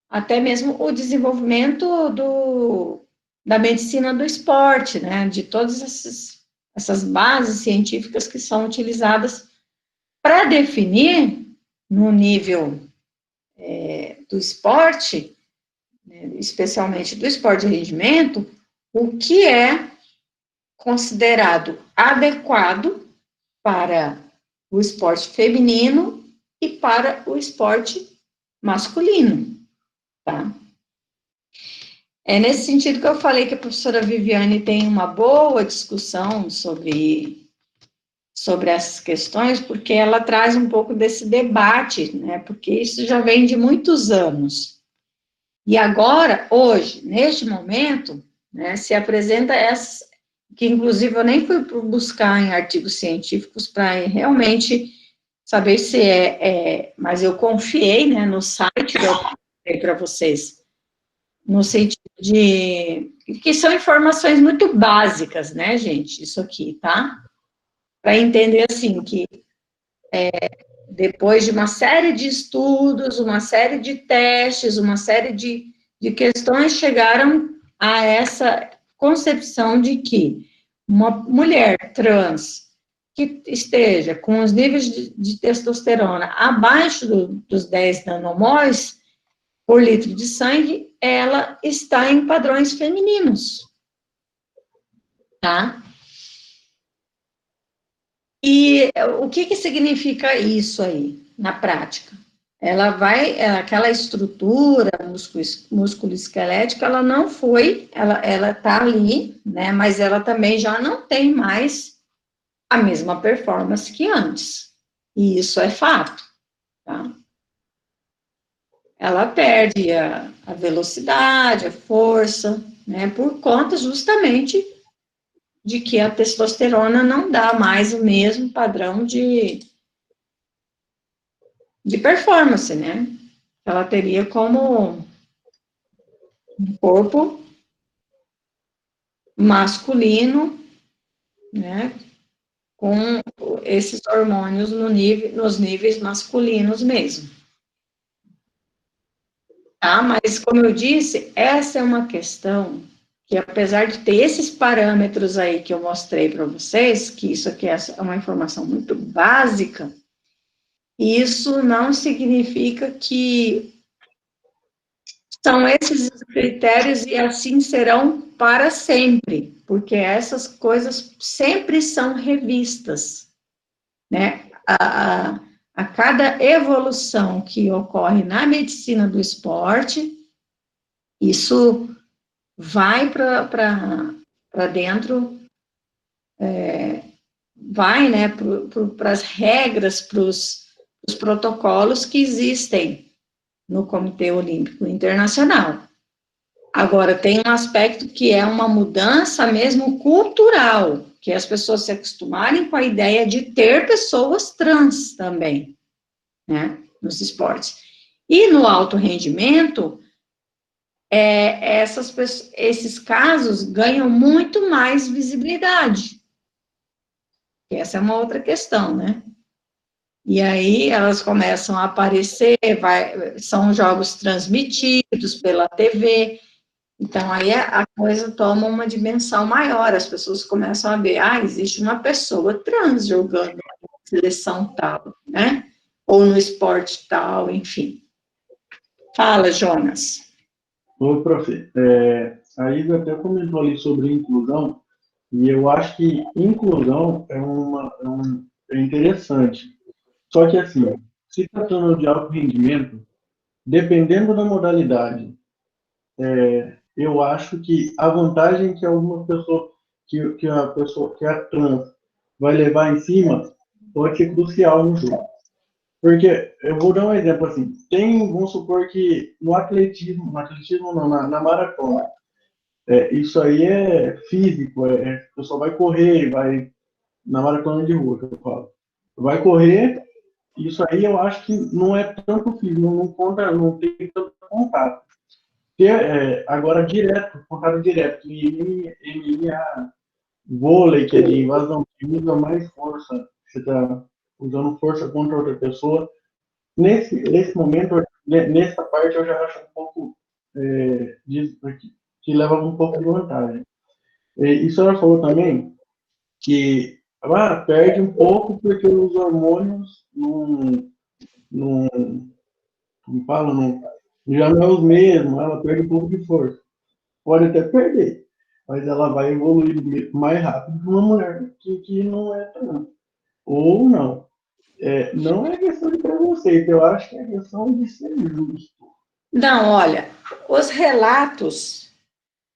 até mesmo o desenvolvimento da medicina do esporte, né, de todas essas bases científicas que são utilizadas para definir, no nível do esporte, né, especialmente do esporte de rendimento, o que é considerado adequado para o esporte feminino e para o esporte masculino, tá? É nesse sentido que eu falei que a professora Viviane tem uma boa discussão sobre essas questões, porque ela traz um pouco desse debate, né? Porque isso já vem de muitos anos. E agora, hoje, neste momento, né, se apresenta essa, que inclusive eu nem fui buscar em artigos científicos para realmente saber se mas eu confiei, né, no site que eu dei para vocês, no sentido de que são informações muito básicas, né, gente, isso aqui, tá? para entender, assim, que depois de uma série de estudos, uma série de testes, uma série de questões, chegaram a essa concepção de que uma mulher trans que esteja com os níveis de testosterona abaixo dos 10 nanomols por litro de sangue, ela está em padrões femininos, tá? E o que significa isso aí, na prática? Ela vai, aquela estrutura músculo-esquelética, ela não foi, ela tá ali, né, mas ela também já não tem mais a mesma performance que antes. E isso é fato, tá? Ela perde a velocidade, a força, né, por conta justamente de que a testosterona não dá mais o mesmo padrão de performance, né? Ela teria como um corpo masculino, né? Com esses hormônios nos níveis masculinos mesmo. Tá? Mas, como eu disse, essa é uma questão que, apesar de ter esses parâmetros aí que eu mostrei para vocês, que isso aqui é uma informação muito básica, isso não significa que são esses os critérios e assim serão para sempre, porque essas coisas sempre são revistas, né? A cada evolução que ocorre na medicina do esporte, isso vai para dentro, vai, né, para as regras, para os protocolos que existem no Comitê Olímpico Internacional. Agora, tem um aspecto que é uma mudança mesmo cultural, que é as pessoas se acostumarem com a ideia de ter pessoas trans também, né, nos esportes. E no alto rendimento, esses casos ganham muito mais visibilidade. Essa é uma outra questão, né? E aí elas começam a aparecer, são jogos transmitidos pela TV, então aí a coisa toma uma dimensão maior, as pessoas começam a ver, existe uma pessoa trans jogando na seleção tal, né? Ou no esporte tal, enfim. Fala, Jonas. Ô, prof, a Isa até comentou ali sobre inclusão, e eu acho que inclusão é interessante. Só que, assim, se tratando de alto rendimento, dependendo da modalidade, eu acho que a vantagem que alguma pessoa, que a pessoa que é trans vai levar em cima, pode ser crucial no jogo. Porque, eu vou dar um exemplo assim, vamos supor que no atletismo não, na maratona, isso aí é físico, a pessoa vai correr, na maratona de rua, que eu falo, vai correr, isso aí eu acho que não é tanto físico, não conta, não tem tanto contato. Agora, contato direto, MMA, vôlei, que é de invasão, que usa mais força, você está usando força contra outra pessoa. Nesse momento, nessa parte, eu já acho um pouco que leva um pouco de vantagem. E a senhora falou também que perde um pouco porque os hormônios não falo, já não é os mesmos, ela perde um pouco de força. Pode até perder, mas ela vai evoluir mais rápido que uma mulher que não é trans. Ou não. Não é questão de preconceito, eu acho que é questão de ser justo. Não, olha, os relatos,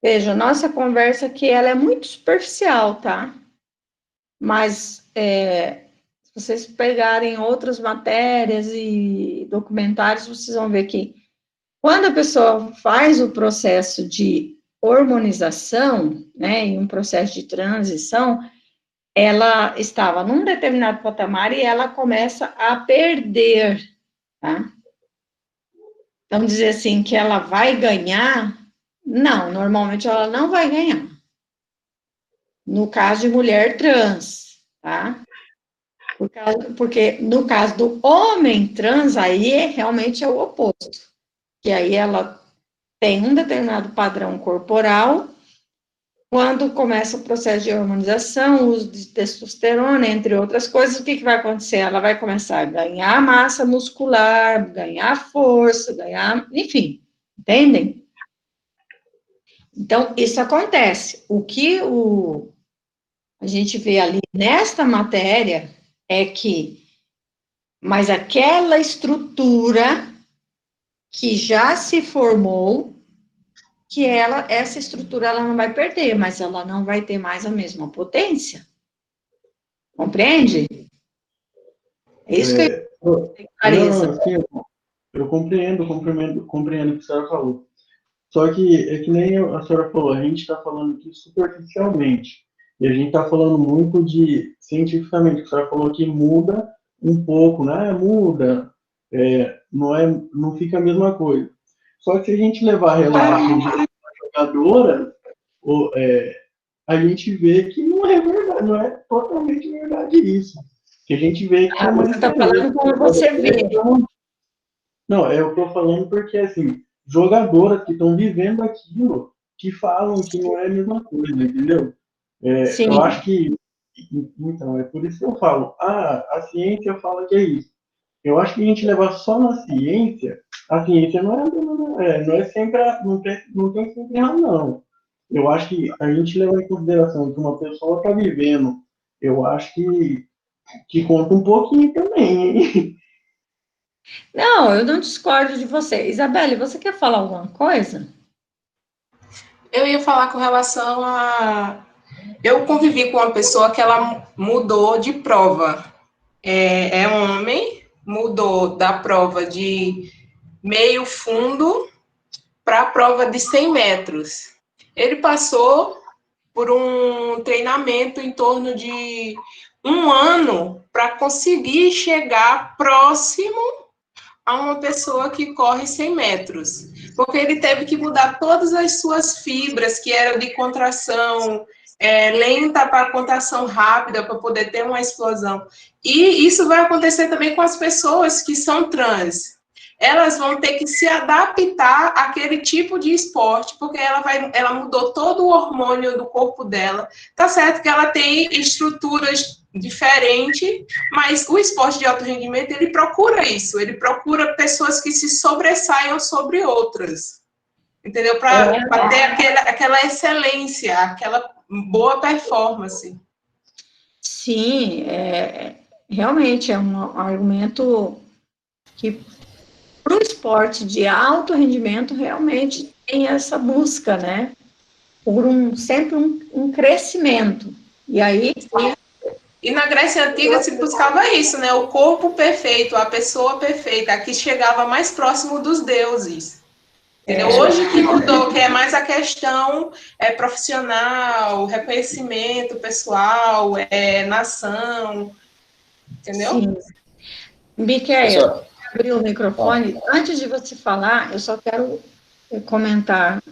veja, nossa conversa aqui, ela é muito superficial, tá? Mas, se vocês pegarem outras matérias e documentários, vocês vão ver que quando a pessoa faz o processo de hormonização, né, em um processo de transição, ela estava num determinado patamar e ela começa a perder, tá? Então, dizer assim que ela vai ganhar, não, normalmente ela não vai ganhar. No caso de mulher trans, tá? Porque no caso do homem trans, aí realmente é o oposto. Que aí ela tem um determinado padrão corporal, quando começa o processo de hormonização, uso de testosterona, entre outras coisas, o que vai acontecer? Ela vai começar a ganhar massa muscular, ganhar força, enfim, entendem? Então, isso acontece. O que a gente vê ali nesta matéria é que, mas aquela estrutura que já se formou, que essa estrutura ela não vai perder, mas ela não vai ter mais a mesma potência. Compreende? É isso que eu tenho clareza. Não, assim, eu compreendo o que a senhora falou. Só que é que nem a senhora falou, a gente está falando aqui superficialmente. E a gente está falando muito de cientificamente. A senhora falou que muda um pouco, né? Muda, não fica a mesma coisa. Só que se a gente levar relatos de jogadora, a gente vê que não é verdade, não é totalmente verdade isso. Que a gente vê que é Você está falando como você vê. Não, eu estou falando porque, assim, jogadoras que estão vivendo aquilo, que falam que não é a mesma coisa, entendeu? Sim. Eu acho que, então, é por isso que eu falo, a ciência fala que é isso. Eu acho que a gente levar só na ciência, a ciência não é sempre, não tem sempre errado, não. Eu acho que a gente levar em consideração que uma pessoa está vivendo, eu acho que conta um pouquinho também, hein? Não, eu não discordo de você. Isabelle, você quer falar alguma coisa? Eu ia falar com relação a... Eu convivi com uma pessoa que ela mudou de prova. É homem, mudou da prova de meio fundo para a prova de 100 metros. Ele passou por um treinamento em torno de 1 ano para conseguir chegar próximo a uma pessoa que corre 100 metros. Porque ele teve que mudar todas as suas fibras, que eram de contração lenta para contração rápida, para poder ter uma explosão. E isso vai acontecer também com as pessoas que são trans. Elas vão ter que se adaptar àquele tipo de esporte, porque ela mudou todo o hormônio do corpo dela. Tá certo que ela tem estruturas diferentes, mas o esporte de alto rendimento, ele procura isso, ele procura pessoas que se sobressaiam sobre outras, entendeu? Para ter aquela excelência, aquela boa performance. Sim, realmente é um argumento que para o esporte de alto rendimento realmente tem essa busca, né? Por sempre um crescimento. E aí. E na Grécia Antiga se buscava isso, né? O corpo perfeito, a pessoa perfeita, a que chegava mais próximo dos deuses. Entendeu? Hoje que mudou, que é mais a questão profissional, reconhecimento pessoal, nação, entendeu? Sim. Miquel, abrir o microfone. Antes de você falar, eu só quero comentar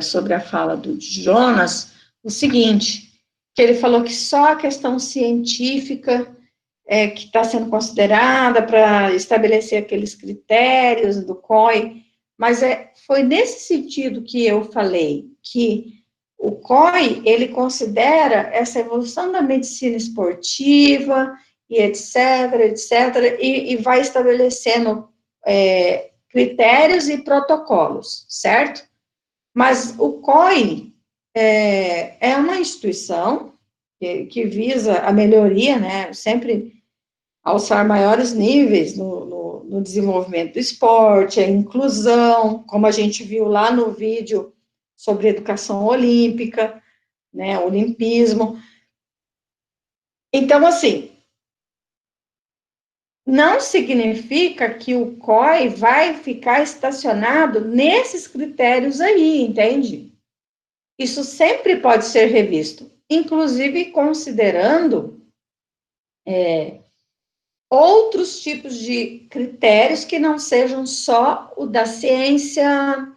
sobre a fala do Jonas o seguinte, que ele falou que só a questão científica que está sendo considerada para estabelecer aqueles critérios do COI, mas foi nesse sentido que eu falei, que o COI, ele considera essa evolução da medicina esportiva, e etc., e vai estabelecendo critérios e protocolos, certo? Mas o COI é uma instituição que visa a melhoria, né, sempre alçar maiores níveis no desenvolvimento do esporte, a inclusão, como a gente viu lá no vídeo sobre educação olímpica, né, olimpismo. Então, assim, não significa que o COI vai ficar estacionado nesses critérios aí, entende? Isso sempre pode ser revisto, inclusive considerando outros tipos de critérios que não sejam só o da ciência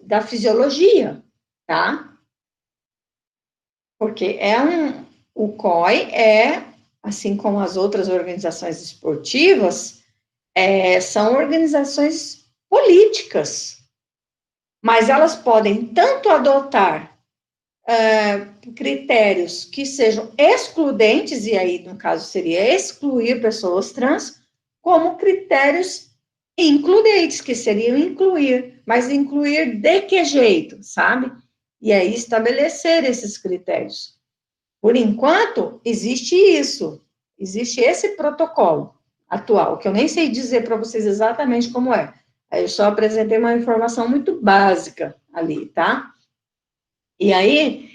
da fisiologia, tá? Porque o COI é, assim como as outras organizações esportivas, são organizações políticas, mas elas podem tanto adotar critérios que sejam excludentes, e aí, no caso, seria excluir pessoas trans, como critérios includentes, que seriam incluir, mas incluir de que jeito, sabe? E aí estabelecer esses critérios. Por enquanto, existe isso, existe esse protocolo atual, que eu nem sei dizer para vocês exatamente como é. Aí eu só apresentei uma informação muito básica ali, tá? E aí,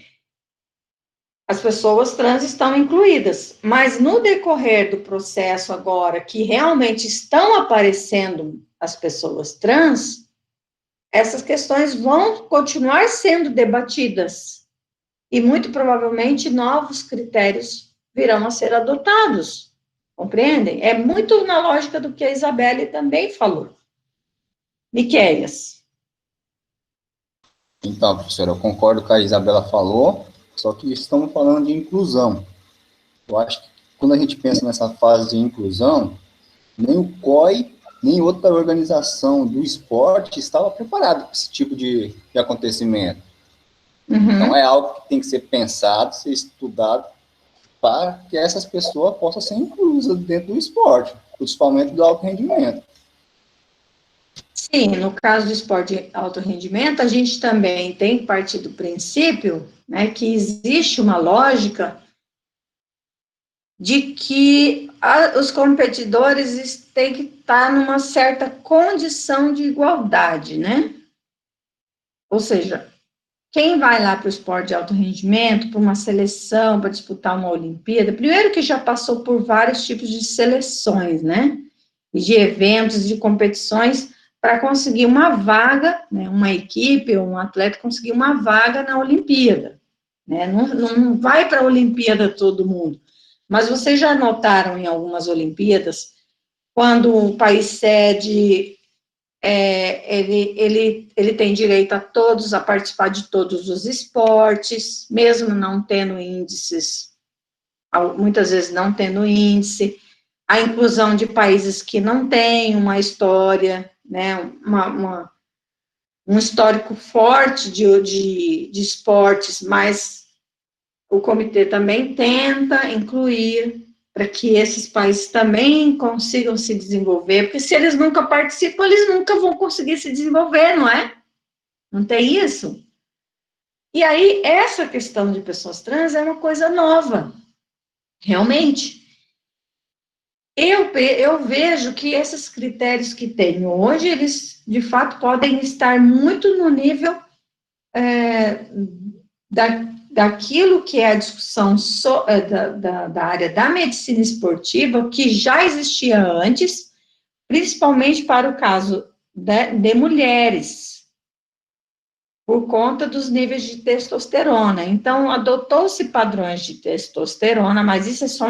as pessoas trans estão incluídas, mas no decorrer do processo agora, que realmente estão aparecendo as pessoas trans, essas questões vão continuar sendo debatidas, e muito provavelmente novos critérios virão a ser adotados, compreendem? É muito na lógica do que a Isabelle também falou. Miqueias. Então, professora, eu concordo com o que a Isabela falou, só que estamos falando de inclusão. Eu acho que quando a gente pensa nessa fase de inclusão, nem o COI, nem outra organização do esporte estava preparado para esse tipo de acontecimento. Então, é algo que tem que ser pensado, ser estudado, para que essas pessoas possam ser inclusas dentro do esporte, principalmente do alto rendimento. Sim, no caso do esporte de alto rendimento, a gente também tem que partir do princípio, né, que existe uma lógica de que os competidores têm que estar numa certa condição de igualdade, né? Ou seja, quem vai lá para o esporte de alto rendimento, para uma seleção, para disputar uma Olimpíada, primeiro que já passou por vários tipos de seleções, né? E de eventos, de competições, para conseguir uma vaga, né, uma equipe ou um atleta conseguir uma vaga na Olimpíada. Né? Não vai para a Olimpíada todo mundo. Mas vocês já notaram em algumas Olimpíadas, quando o país sede, ele tem direito a todos, a participar de todos os esportes, mesmo não tendo índices, muitas vezes não tendo índice, a inclusão de países que não têm uma história, né, um histórico forte de esportes, mas o comitê também tenta incluir para que esses países também consigam se desenvolver, porque se eles nunca participam, eles nunca vão conseguir se desenvolver, não é? Não tem isso? E aí, essa questão de pessoas trans é uma coisa nova, realmente. Eu vejo que esses critérios que tem hoje, eles, de fato, podem estar muito no nível daquilo que é a discussão da área da medicina esportiva, que já existia antes, principalmente para o caso de mulheres, por conta dos níveis de testosterona. Então, adotou-se padrões de testosterona, mas isso é só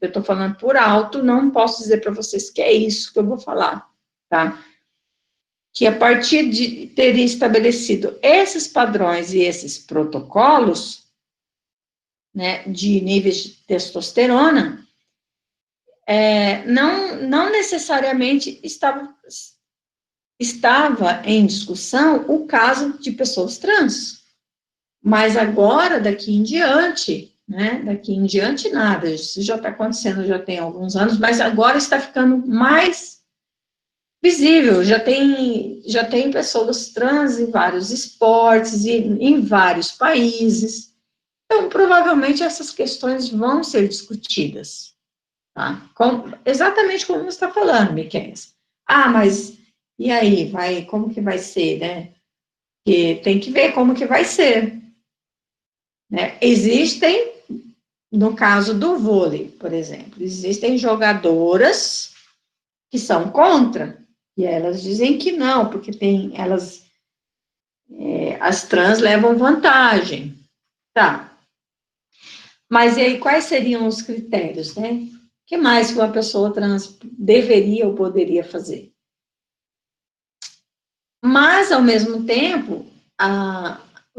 eu estou falando por alto, não posso dizer para vocês que é isso que eu vou falar, tá? Que a partir de ter estabelecido esses padrões e esses protocolos, né, de níveis de testosterona, não necessariamente estava em discussão o caso de pessoas trans, mas agora, daqui em diante, né, daqui em diante nada, isso já está acontecendo, já tem alguns anos, mas agora está ficando mais visível, já tem pessoas trans em vários esportes e em vários países, então provavelmente essas questões vão ser discutidas, tá? Exatamente como você está falando, Miquel. Mas e aí, como que vai ser, né? Porque tem que ver como que vai ser, né? Existem, no caso do vôlei, por exemplo, existem jogadoras que são contra, e elas dizem que não, porque as trans levam vantagem, tá? Mas e aí, quais seriam os critérios, né? O que mais que uma pessoa trans deveria ou poderia fazer? Mas, ao mesmo tempo,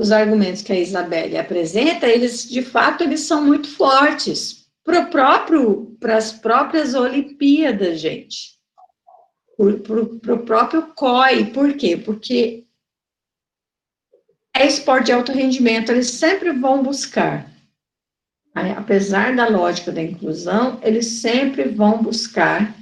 os argumentos que a Isabelle apresenta, eles, de fato, eles são muito fortes para as próprias Olimpíadas, gente. Para o próprio COI. Por quê? Porque é esporte de alto rendimento, eles sempre vão buscar, apesar da lógica da inclusão, eles sempre vão buscar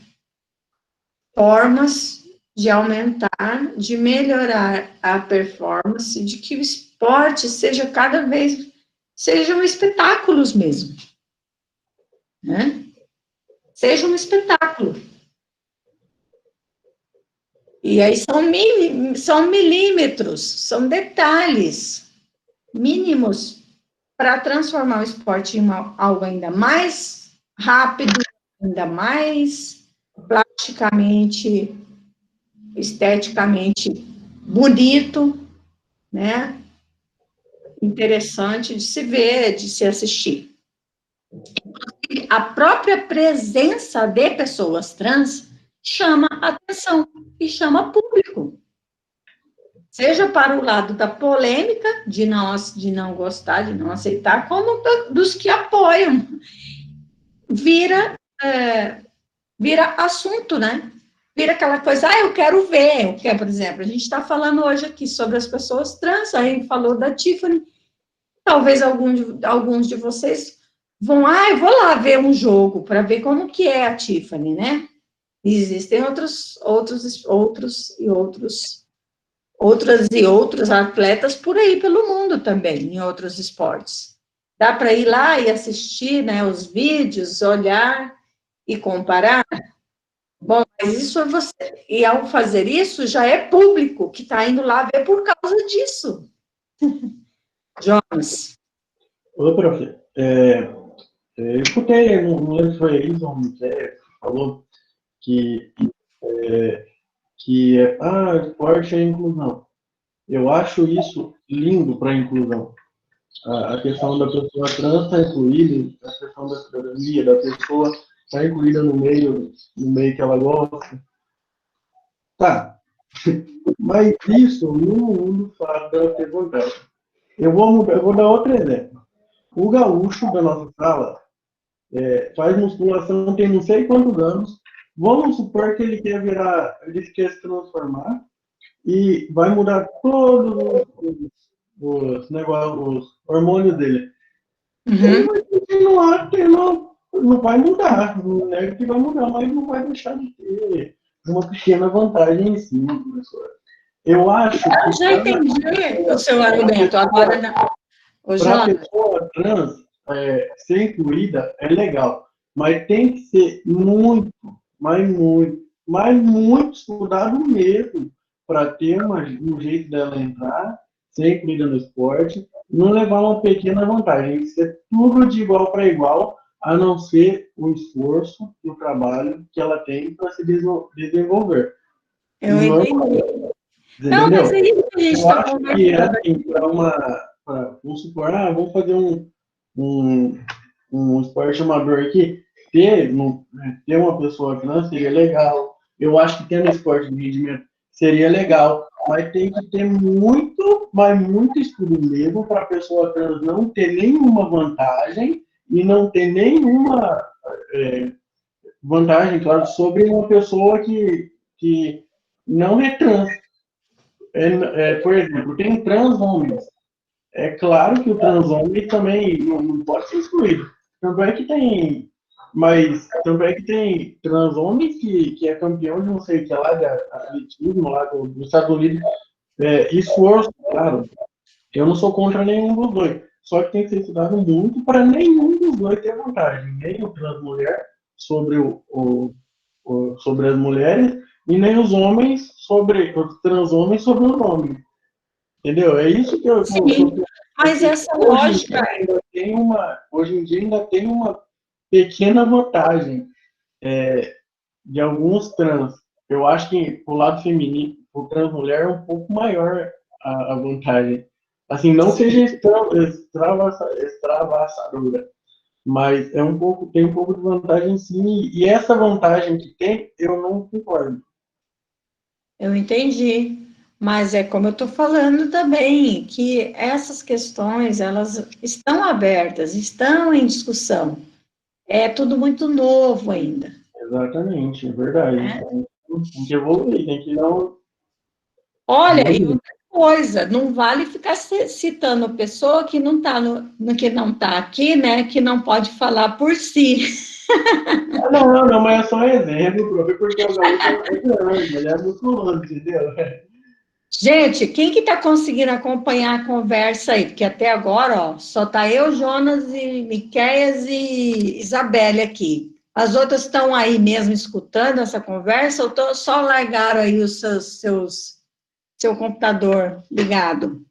formas de aumentar, de melhorar a performance, de que o esporte seja cada vez, sejam espetáculos mesmo, né? Seja um espetáculo. E aí são milímetros, são detalhes mínimos para transformar o esporte em algo ainda mais rápido, ainda mais plasticamente, esteticamente bonito, né? Interessante de se ver, de se assistir. A própria presença de pessoas trans chama atenção e chama público. Seja para o lado da polêmica, de não gostar, de não aceitar, como dos que apoiam. Vira assunto, né? Vira aquela coisa, eu quero ver. Por exemplo, a gente está falando hoje aqui sobre as pessoas trans, aí falou da Tiffany, talvez alguns de vocês vão, eu vou lá ver um jogo para ver como que é a Tiffany, né? Existem outras e outros atletas por aí pelo mundo também, em outros esportes. Dá para ir lá e assistir, né, os vídeos, olhar e comparar? Bom, mas isso é você. E ao fazer isso, já é público que está indo lá ver por causa disso. Jonas. Ô, prof, eu escutei, não lembro se foi isso, ou você falou que esporte é inclusão. Eu acho isso lindo para a inclusão. A questão da pessoa trans está incluída, a questão da cidadania, da pessoa está incluída no meio que ela gosta. Tá. Mas isso não faz dela ter vontade. Eu vou dar outro exemplo. O gaúcho da nossa sala faz musculação tem não sei quantos anos. Vamos supor que ele quer se transformar e vai mudar todos os negócios, os hormônios dele. Ele vai continuar tendo, não vai mudar, não é que vai mudar, mas não vai deixar de ter uma pequena vantagem em cima, professor. Eu acho que... Eu já entendi o seu argumento, agora não. Para a pessoa trans ser incluída é legal, mas tem que ser muito estudado mesmo para ter um jeito dela entrar, ser incluída no esporte, não levar uma pequena vantagem, tem que ser tudo de igual para igual, a não ser o esforço e o trabalho que ela tem para se desenvolver. Eu entendi. Não, mas é isso que a gente está conversando. Assim, vamos supor, vamos fazer um esporte amador aqui, ter uma pessoa trans seria legal. Eu acho que ter no esporte de rendimento seria legal, mas tem que ter muito estudo mesmo para a pessoa trans não ter nenhuma vantagem e não ter nenhuma vantagem, claro, sobre uma pessoa que não é trans. Por exemplo, tem trans homens. É claro que o trans homem também não pode ser excluído. Tanto é que tem trans homem que é campeão de não sei o que lá, de atletismo lá dos Estados Unidos. Esforço, claro. Eu não sou contra nenhum dos dois. Só que tem que ser estudado muito para nenhum dos dois ter vantagem. Nem o trans mulher sobre sobre as mulheres e nem os homens os trans homens sobre os homens. Entendeu? É isso que eu... Sim, mas essa lógica... Hoje em dia ainda tem uma pequena vantagem de alguns trans. Eu acho que o lado feminino, o trans mulher é um pouco maior a vantagem. Assim, não seja extravassadora, mas tem um pouco de vantagem sim, e essa vantagem que tem, eu não concordo. Eu entendi. Mas é como eu estou falando também, que essas questões, elas estão abertas, estão em discussão. É tudo muito novo ainda, Exatamente, é verdade. né? Então, tem que evoluir, tem que dar um. Olha, e Evoluir. outra coisa, não vale ficar citando pessoa que não está que não tá aqui, né? Que não pode falar por si. Ah, não, não, mas é só um exemplo, prof, porque o gaúcho é grande, ele é muçulmano, entendeu? Gente, quem que está conseguindo acompanhar a conversa aí? Porque até agora, ó, só tá eu, Jonas e Miqueias e Isabelle aqui. As outras estão aí mesmo escutando essa conversa ou só largaram aí os seu computador ligado?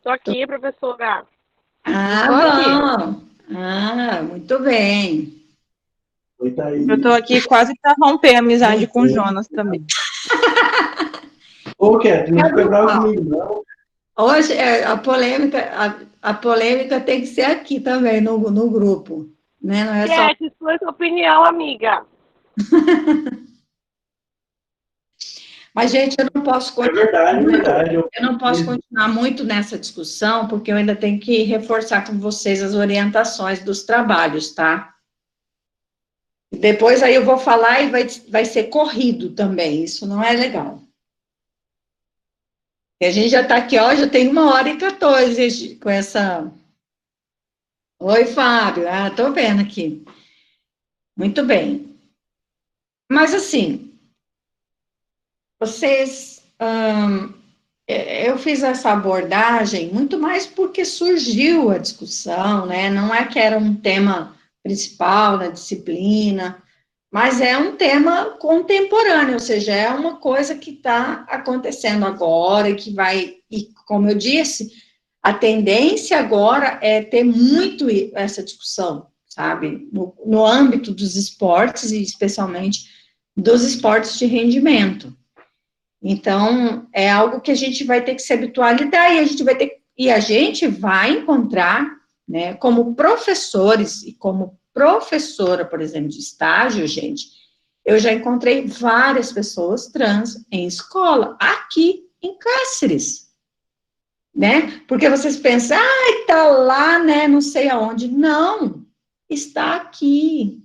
Tô aqui, professora. Ah, Tô aqui. bom. Ah, muito bem. Oi, Eu Thaís. tô aqui quase para romper a amizade com o Jonas também. Ô, Cat, não fica bravo Ó, comigo, não. hoje a polêmica tem que ser aqui também, no grupo, né? Não é só. Cat, sua opinião, amiga. Mas, gente, eu não posso É continuar verdade, é muito, verdade. eu não posso continuar muito nessa discussão, porque eu ainda tenho que reforçar com vocês as orientações dos trabalhos, tá? Depois aí eu vou falar e vai ser corrido também, isso não é legal. E a gente já está aqui, ó, já tem 1h14 com essa. Oi, Fábio. Ah, tô vendo aqui. Muito bem. Mas assim, vocês. Eu fiz essa abordagem muito mais porque surgiu a discussão, né? Não é que era um tema principal na disciplina, mas é um tema contemporâneo, ou seja, é uma coisa que está acontecendo agora e que vai, e como eu disse, a tendência agora é ter muito essa discussão, sabe? No âmbito dos esportes e especialmente dos esportes de rendimento. Então, é algo que a gente vai ter que se habituar a lidar e a gente vai encontrar, né, como professores e como professora, por exemplo, de estágio, gente, eu já encontrei várias pessoas trans em escola, aqui em Cáceres, né? Porque vocês pensam, tá lá, né, não sei aonde. Não, está aqui,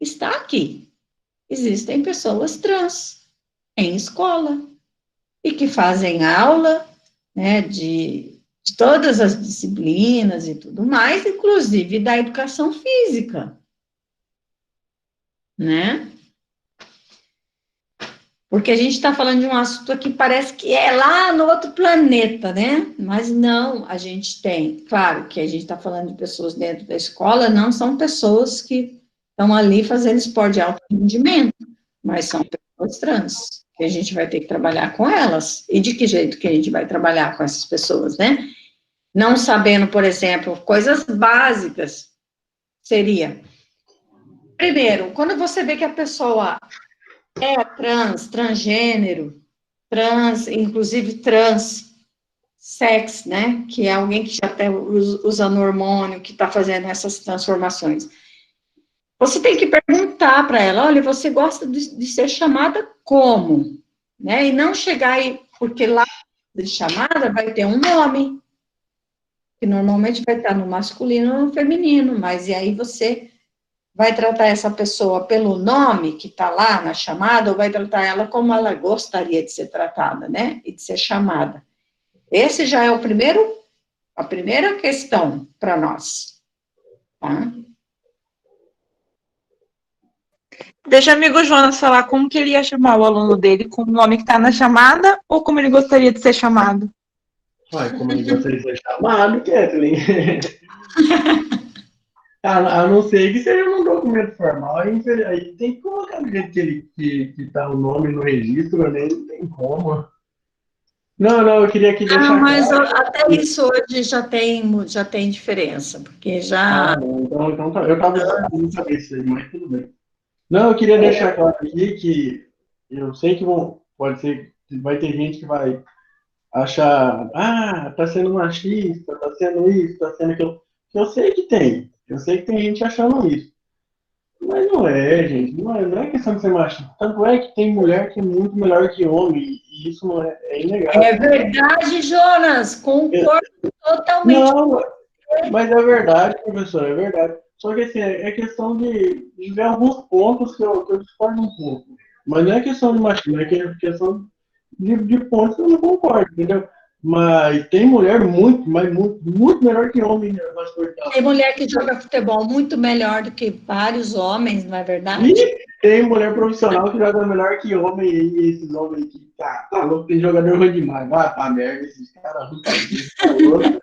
está aqui. Existem pessoas trans em escola e que fazem aula, né, de todas as disciplinas e tudo mais, inclusive da educação física, né? Porque a gente está falando de um assunto que parece que é lá no outro planeta, né? Mas não, a gente tem, claro que a gente está falando de pessoas dentro da escola, não são pessoas que estão ali fazendo esporte de alto rendimento, mas são pessoas trans, que a gente vai ter que trabalhar com elas. E de que jeito que a gente vai trabalhar com essas pessoas, né? Não sabendo, por exemplo, coisas básicas, seria, primeiro, quando você vê que a pessoa é transgênero, inclusive transsex, né? Que é alguém que já está usando hormônio, que está fazendo essas transformações. Você tem que perguntar para ela, olha, você gosta de ser chamada como? Né? E não chegar aí, porque lá de chamada vai ter um nome, que normalmente vai estar no masculino ou no feminino, mas e aí você vai tratar essa pessoa pelo nome que está lá na chamada, ou vai tratar ela como ela gostaria de ser tratada, né? E de ser chamada. Esse já é a primeira questão para nós, tá? Deixa o amigo Jonas falar como que ele ia chamar o aluno dele, com o nome que está na chamada ou como ele gostaria de ser chamado. Uai, como ele gostaria de ser chamado, Kathleen. A não ser que seja num documento formal, aí tem que colocar do jeito que tá o nome no registro, né? Não tem como. Não, não, eu queria aqui Ah, deixar mas claro. até isso hoje já tem diferença, porque já... Ah, não, então tá. Eu tava sem saber isso aí, mas tudo bem. Não, eu queria deixar claro aqui que eu sei que pode ser, vai ter gente que vai achar, tá sendo machista, tá sendo isso, tá sendo aquilo. Eu sei que tem gente achando isso. Mas não é, gente. Não é questão de ser machista. Tanto é que tem mulher que é muito melhor que homem. E isso não é inegável. É verdade, Jonas. Concordo totalmente. Não, mas é verdade, professor, é verdade. Só que assim, é questão de ver alguns pontos que eu discordo um pouco. Mas não é questão de machismo, é questão de pontos que eu não concordo, entendeu? Mas tem mulher muito, mas muito melhor que homem nas coitadas. Tem mulher que joga futebol muito melhor do que vários homens, não é verdade? E tem mulher profissional que joga melhor que homem, e esses homens que tá louco, tem jogador ruim demais. Vai pra merda, esses caras ruins.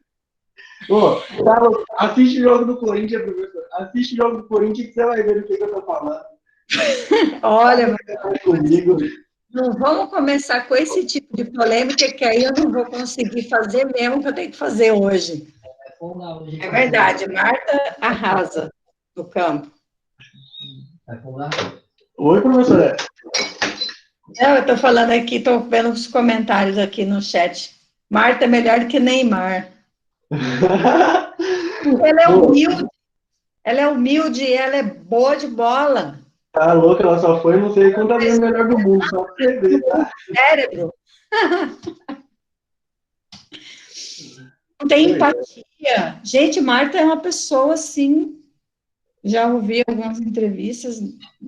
Ô, assiste o jogo do Corinthians, professor. Assiste o jogo do Corinthians que você vai ver o que eu tô falando. Olha, Comigo. não vamos começar com esse tipo de polêmica, que aí eu não vou conseguir fazer mesmo o que eu tenho que fazer hoje. É verdade, Marta arrasa no campo. Oi, professora. Não, eu estou falando aqui, estou vendo os comentários aqui no chat. Marta é melhor do que Neymar. Ela é humilde e ela é boa de bola. Tá louca, ela só foi não sei quantas vezes melhor do mundo, só pra você ver, tá? Cérebro. Não tem empatia. Gente, Marta é uma pessoa assim. Já ouvi algumas entrevistas,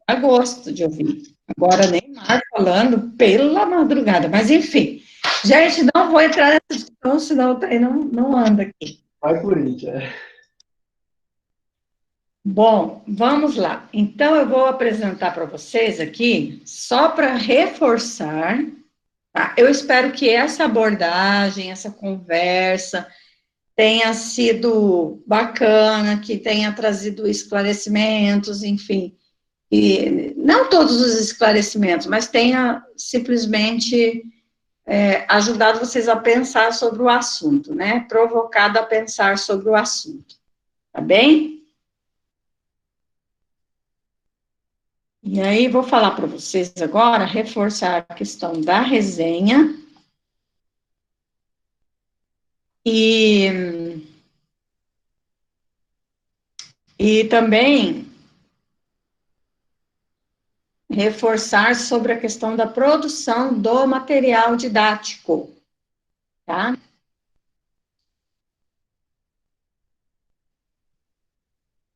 a gosto de ouvir. Agora, Neymar falando pela madrugada. Mas, enfim. Gente, não vou entrar nessa discussão, senão o trem não anda aqui. Vai Corinthians. Bom, vamos lá. Então, eu vou apresentar para vocês aqui, só para reforçar, tá? Eu espero que essa abordagem, essa conversa, tenha sido bacana, que tenha trazido esclarecimentos, enfim. E não todos os esclarecimentos, mas tenha simplesmente ajudado vocês a pensar sobre o assunto, né? Provocado a pensar sobre o assunto. Tá bem? E aí, vou falar para vocês agora, reforçar a questão da resenha. E também reforçar sobre a questão da produção do material didático, tá?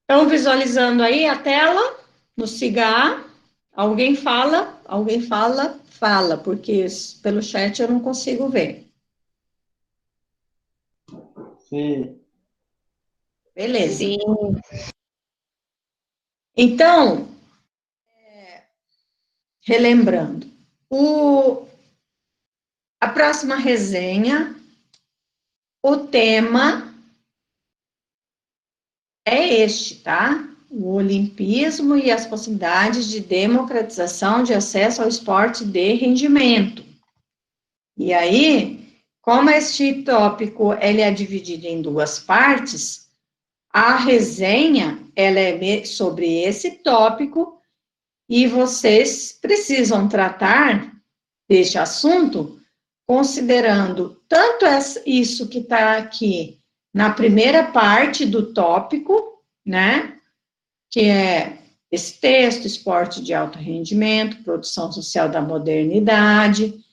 Estão visualizando aí a tela no SIGA? Alguém fala, porque pelo chat eu não consigo ver. Sim. Beleza. Sim. Então, relembrando, a próxima resenha, o tema é este, tá? O olimpismo e as possibilidades de democratização de acesso ao esporte de rendimento. E aí, como este tópico ele é dividido em duas partes, a resenha ela é sobre esse tópico e vocês precisam tratar deste assunto considerando tanto isso que está aqui na primeira parte do tópico, né, que é esse texto, esporte de alto rendimento, produção social da modernidade,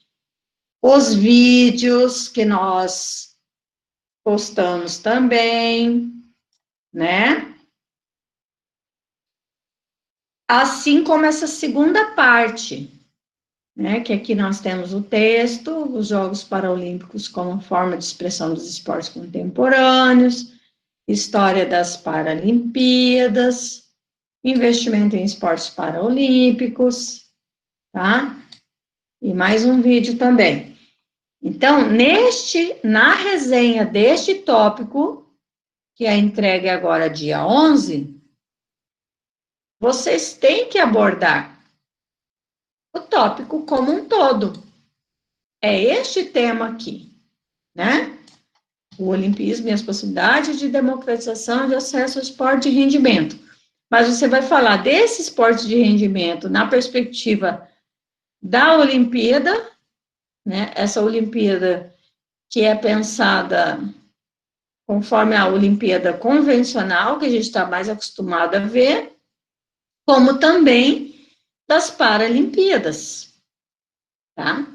os vídeos que nós postamos também, né, assim como essa segunda parte, né, que aqui nós temos o texto, os Jogos Paralímpicos como forma de expressão dos esportes contemporâneos, história das Paralimpíadas, investimento em esportes paralímpicos, tá? E mais um vídeo também. Então, na resenha deste tópico, que é entregue agora dia 11, vocês têm que abordar o tópico como um todo. É este tema aqui, né? O olimpismo e as possibilidades de democratização de acesso ao esporte de rendimento. Mas você vai falar desse esporte de rendimento na perspectiva da Olimpíada, né? Essa Olimpíada que é pensada conforme a Olimpíada convencional, que a gente está mais acostumado a ver, como também das Paralimpíadas, tá?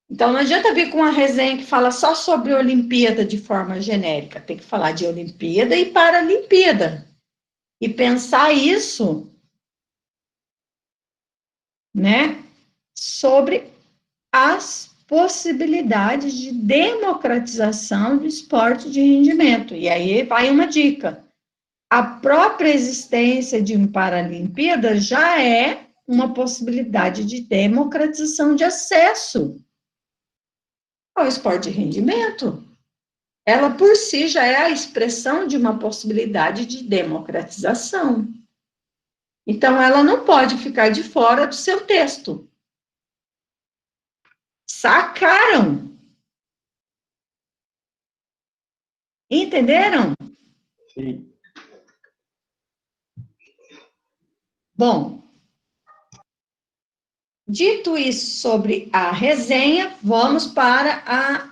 Então, não adianta vir com uma resenha que fala só sobre Olimpíada de forma genérica, tem que falar de Olimpíada e Paralimpíada, e pensar isso, né, sobre as possibilidades de democratização do esporte de rendimento. E aí vai uma dica. A própria existência de uma Paralimpíada já é uma possibilidade de democratização de acesso ao esporte de rendimento. Ela, por si, já é a expressão de uma possibilidade de democratização. Então, ela não pode ficar de fora do seu texto. Sacaram? Entenderam? Sim. Bom, dito isso sobre a resenha, vamos para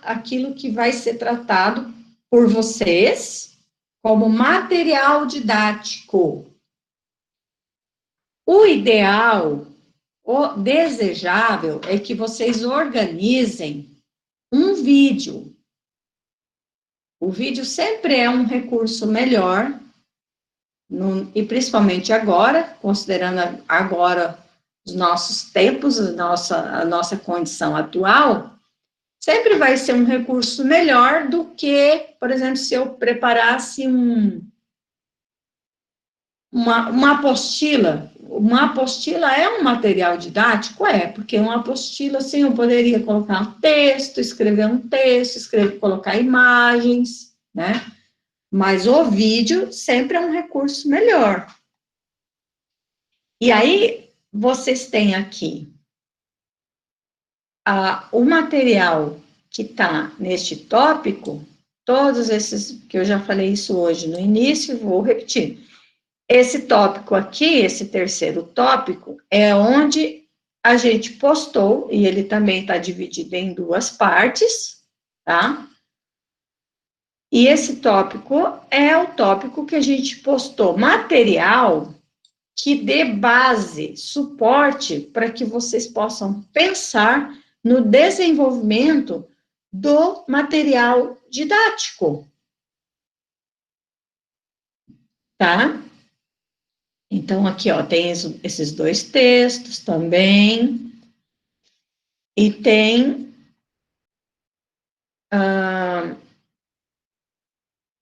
aquilo que vai ser tratado por vocês como material didático. O ideal, o desejável é que vocês organizem um vídeo. O vídeo sempre é um recurso melhor, e principalmente agora, considerando agora os nossos tempos, a nossa condição atual, sempre vai ser um recurso melhor do que, por exemplo, se eu preparasse uma apostila. Uma apostila é um material didático? É, porque uma apostila, assim, eu poderia colocar um texto, escrever um texto, colocar imagens, né? Mas o vídeo sempre é um recurso melhor. E aí, vocês têm aqui o material que está neste tópico, todos esses, que eu já falei isso hoje no início, vou repetir. Esse tópico aqui, esse terceiro tópico, é onde a gente postou, e ele também está dividido em duas partes, tá? E esse tópico é o tópico que a gente postou material que dê base, suporte, para que vocês possam pensar no desenvolvimento do material didático. Tá? Então, aqui, ó, tem esses dois textos também, e tem,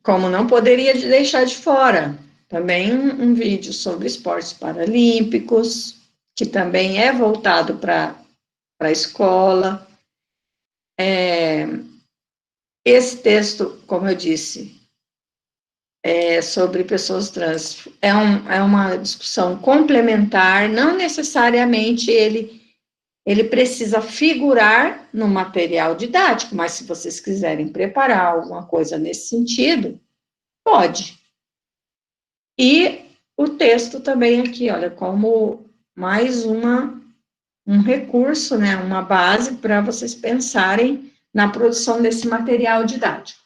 como não poderia deixar de fora, também um vídeo sobre esportes paralímpicos, que também é voltado para a escola. Esse texto, como eu disse, sobre pessoas trans, é uma discussão complementar, não necessariamente ele precisa figurar no material didático, mas se vocês quiserem preparar alguma coisa nesse sentido, pode. E o texto também aqui, olha, como mais um recurso, né, uma base para vocês pensarem na produção desse material didático.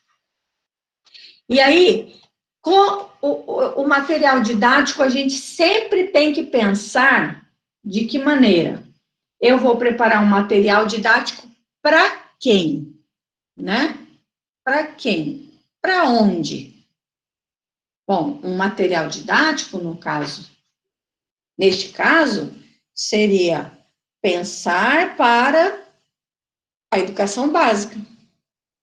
E aí, com o material didático, a gente sempre tem que pensar de que maneira eu vou preparar um material didático para quem, né? Para quem? Para onde? Bom, um material didático, neste caso, seria pensar para a educação básica.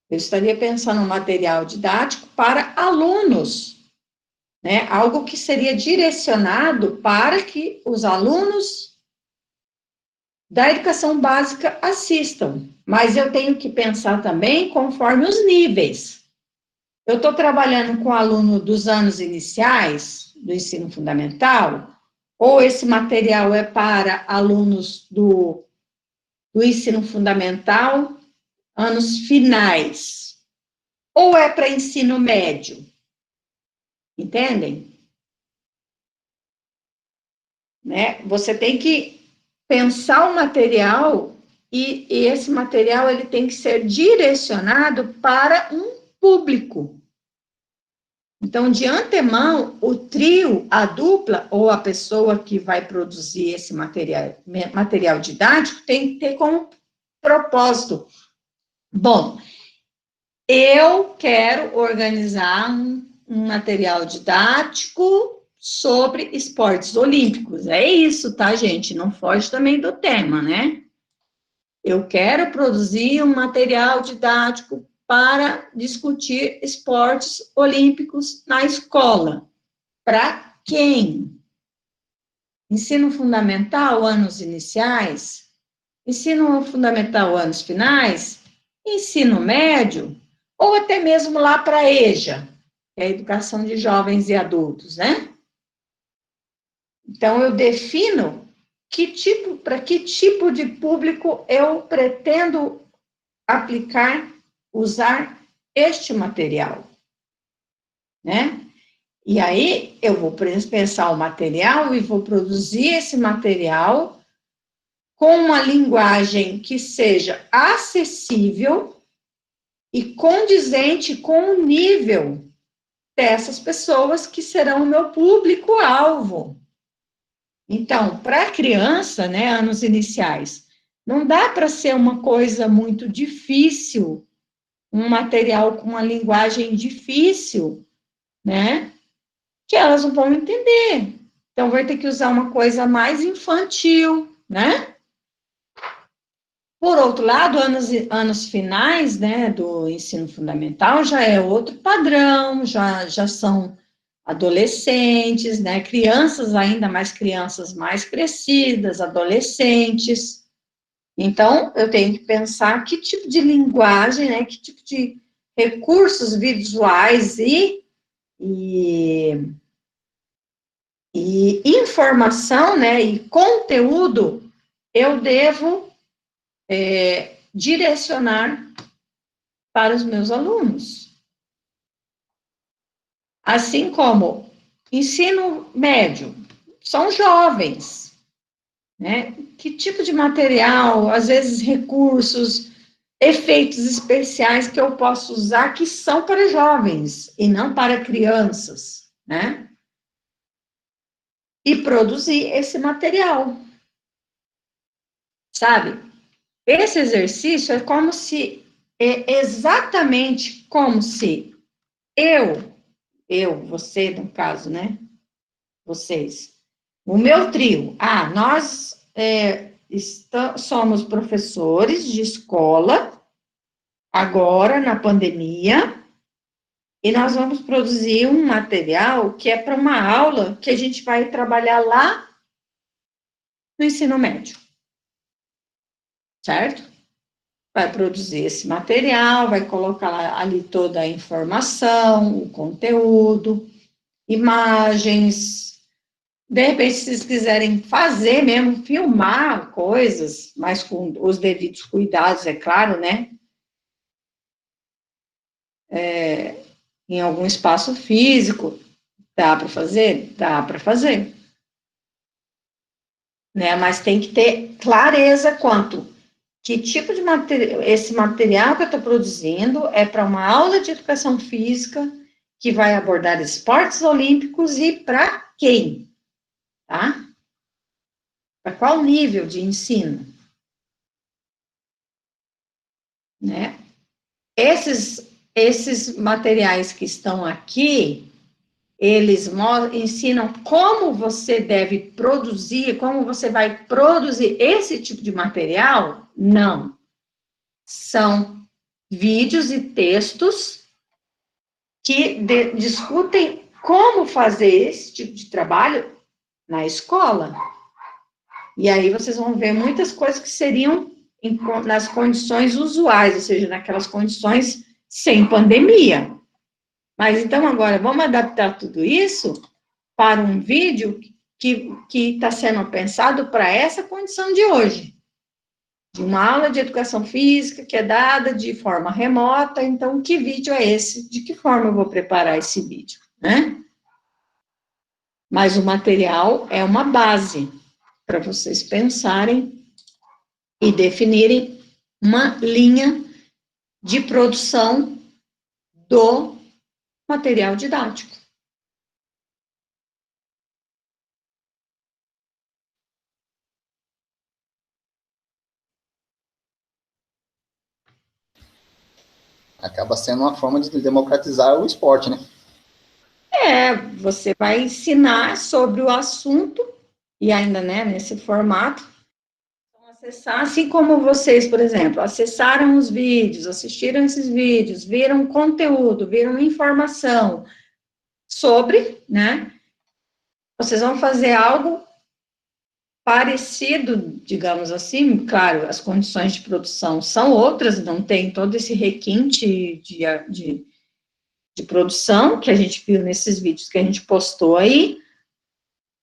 Eu estaria pensando um material didático para alunos, né? Algo que seria direcionado para que os alunos da educação básica assistam. Mas eu tenho que pensar também conforme os níveis. Eu estou trabalhando com aluno dos anos iniciais, do ensino fundamental, ou esse material é para alunos do ensino fundamental, anos finais, ou é para ensino médio? Entendem? Né? Você tem que pensar o material e esse material ele tem que ser direcionado para um público. Então, de antemão, o trio, a dupla, ou a pessoa que vai produzir esse material didático, tem que ter como propósito. Bom, eu quero organizar um material didático sobre esportes olímpicos. É isso, tá, gente? Não foge também do tema, né? Eu quero produzir um material didático para discutir esportes olímpicos na escola. Para quem? Ensino fundamental, anos iniciais? Ensino fundamental, anos finais? Ensino médio? Ou até mesmo lá para a EJA, que é a educação de jovens e adultos, né? Então, eu defino para que tipo de público eu pretendo aplicar, usar este material, né? E aí, eu vou pensar o material e vou produzir esse material com uma linguagem que seja acessível e condizente com o nível dessas pessoas que serão o meu público-alvo. Então, para a criança, né, anos iniciais, não dá para ser uma coisa muito difícil, um material com uma linguagem difícil, né, que elas não vão entender. Então, vai ter que usar uma coisa mais infantil, né? Por outro lado, anos finais, né, do ensino fundamental já é outro padrão, já são adolescentes, né, crianças ainda mais crianças mais crescidas, adolescentes. Então, eu tenho que pensar que tipo de linguagem, né, que tipo de recursos visuais e informação, né, e conteúdo eu devo direcionar para os meus alunos. Assim como ensino médio, são jovens, né? Que tipo de material, às vezes recursos, efeitos especiais que eu posso usar que são para jovens e não para crianças, né? E produzir esse material, sabe? Esse exercício é exatamente como se você, no caso, né? Vocês. O meu trio. Nós somos professores de escola, agora na pandemia, e nós vamos produzir um material que é para uma aula que a gente vai trabalhar lá no ensino médio. Certo? Vai produzir esse material, vai colocar ali toda a informação, o conteúdo, imagens. De repente, se vocês quiserem fazer mesmo, filmar coisas, mas com os devidos cuidados, é claro, né? Em algum espaço físico, dá para fazer? Dá para fazer. Né? Mas tem que ter clareza quanto que tipo de material, esse material que eu estou produzindo é para uma aula de educação física que vai abordar esportes olímpicos e para quem? Tá? Para qual nível de ensino? Né? Esses materiais que estão aqui, eles ensinam como você deve produzir, como você vai produzir esse tipo de material? Não. São vídeos e textos que discutem como fazer esse tipo de trabalho na escola. E aí vocês vão ver muitas coisas que seriam nas condições usuais, ou seja, naquelas condições sem pandemia. Mas então agora vamos adaptar tudo isso para um vídeo que está sendo pensado para essa condição de hoje. De uma aula de educação física que é dada de forma remota, então que vídeo é esse? De que forma eu vou preparar esse vídeo, né? Mas o material é uma base para vocês pensarem e definirem uma linha de produção do material didático. Acaba sendo uma forma de democratizar o esporte, né? Você vai ensinar sobre o assunto, e ainda, né, nesse formato, acessar, assim como vocês, por exemplo, acessaram os vídeos, assistiram esses vídeos, viram conteúdo, viram informação sobre, né, vocês vão fazer algo parecido, digamos assim, claro, as condições de produção são outras, não tem todo esse requinte de produção que a gente viu nesses vídeos que a gente postou aí,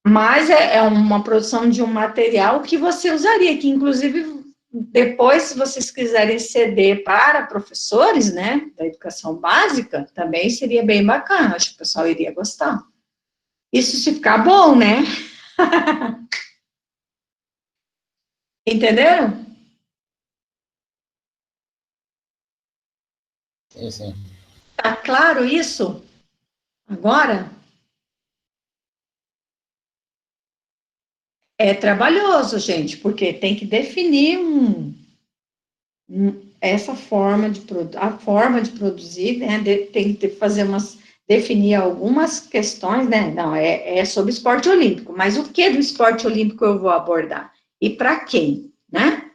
mas é uma produção de um material que você usaria, que inclusive depois, se vocês quiserem ceder para professores, né, da educação básica, também seria bem bacana, acho que o pessoal iria gostar. Isso se ficar bom, né? Entenderam? Sim, sim. Tá claro isso? Agora? É trabalhoso, gente, porque tem que definir essa forma a forma de produzir, né? Tem que fazer definir algumas questões, né? Não, é sobre esporte olímpico, mas o que do esporte olímpico eu vou abordar? E para quem, né?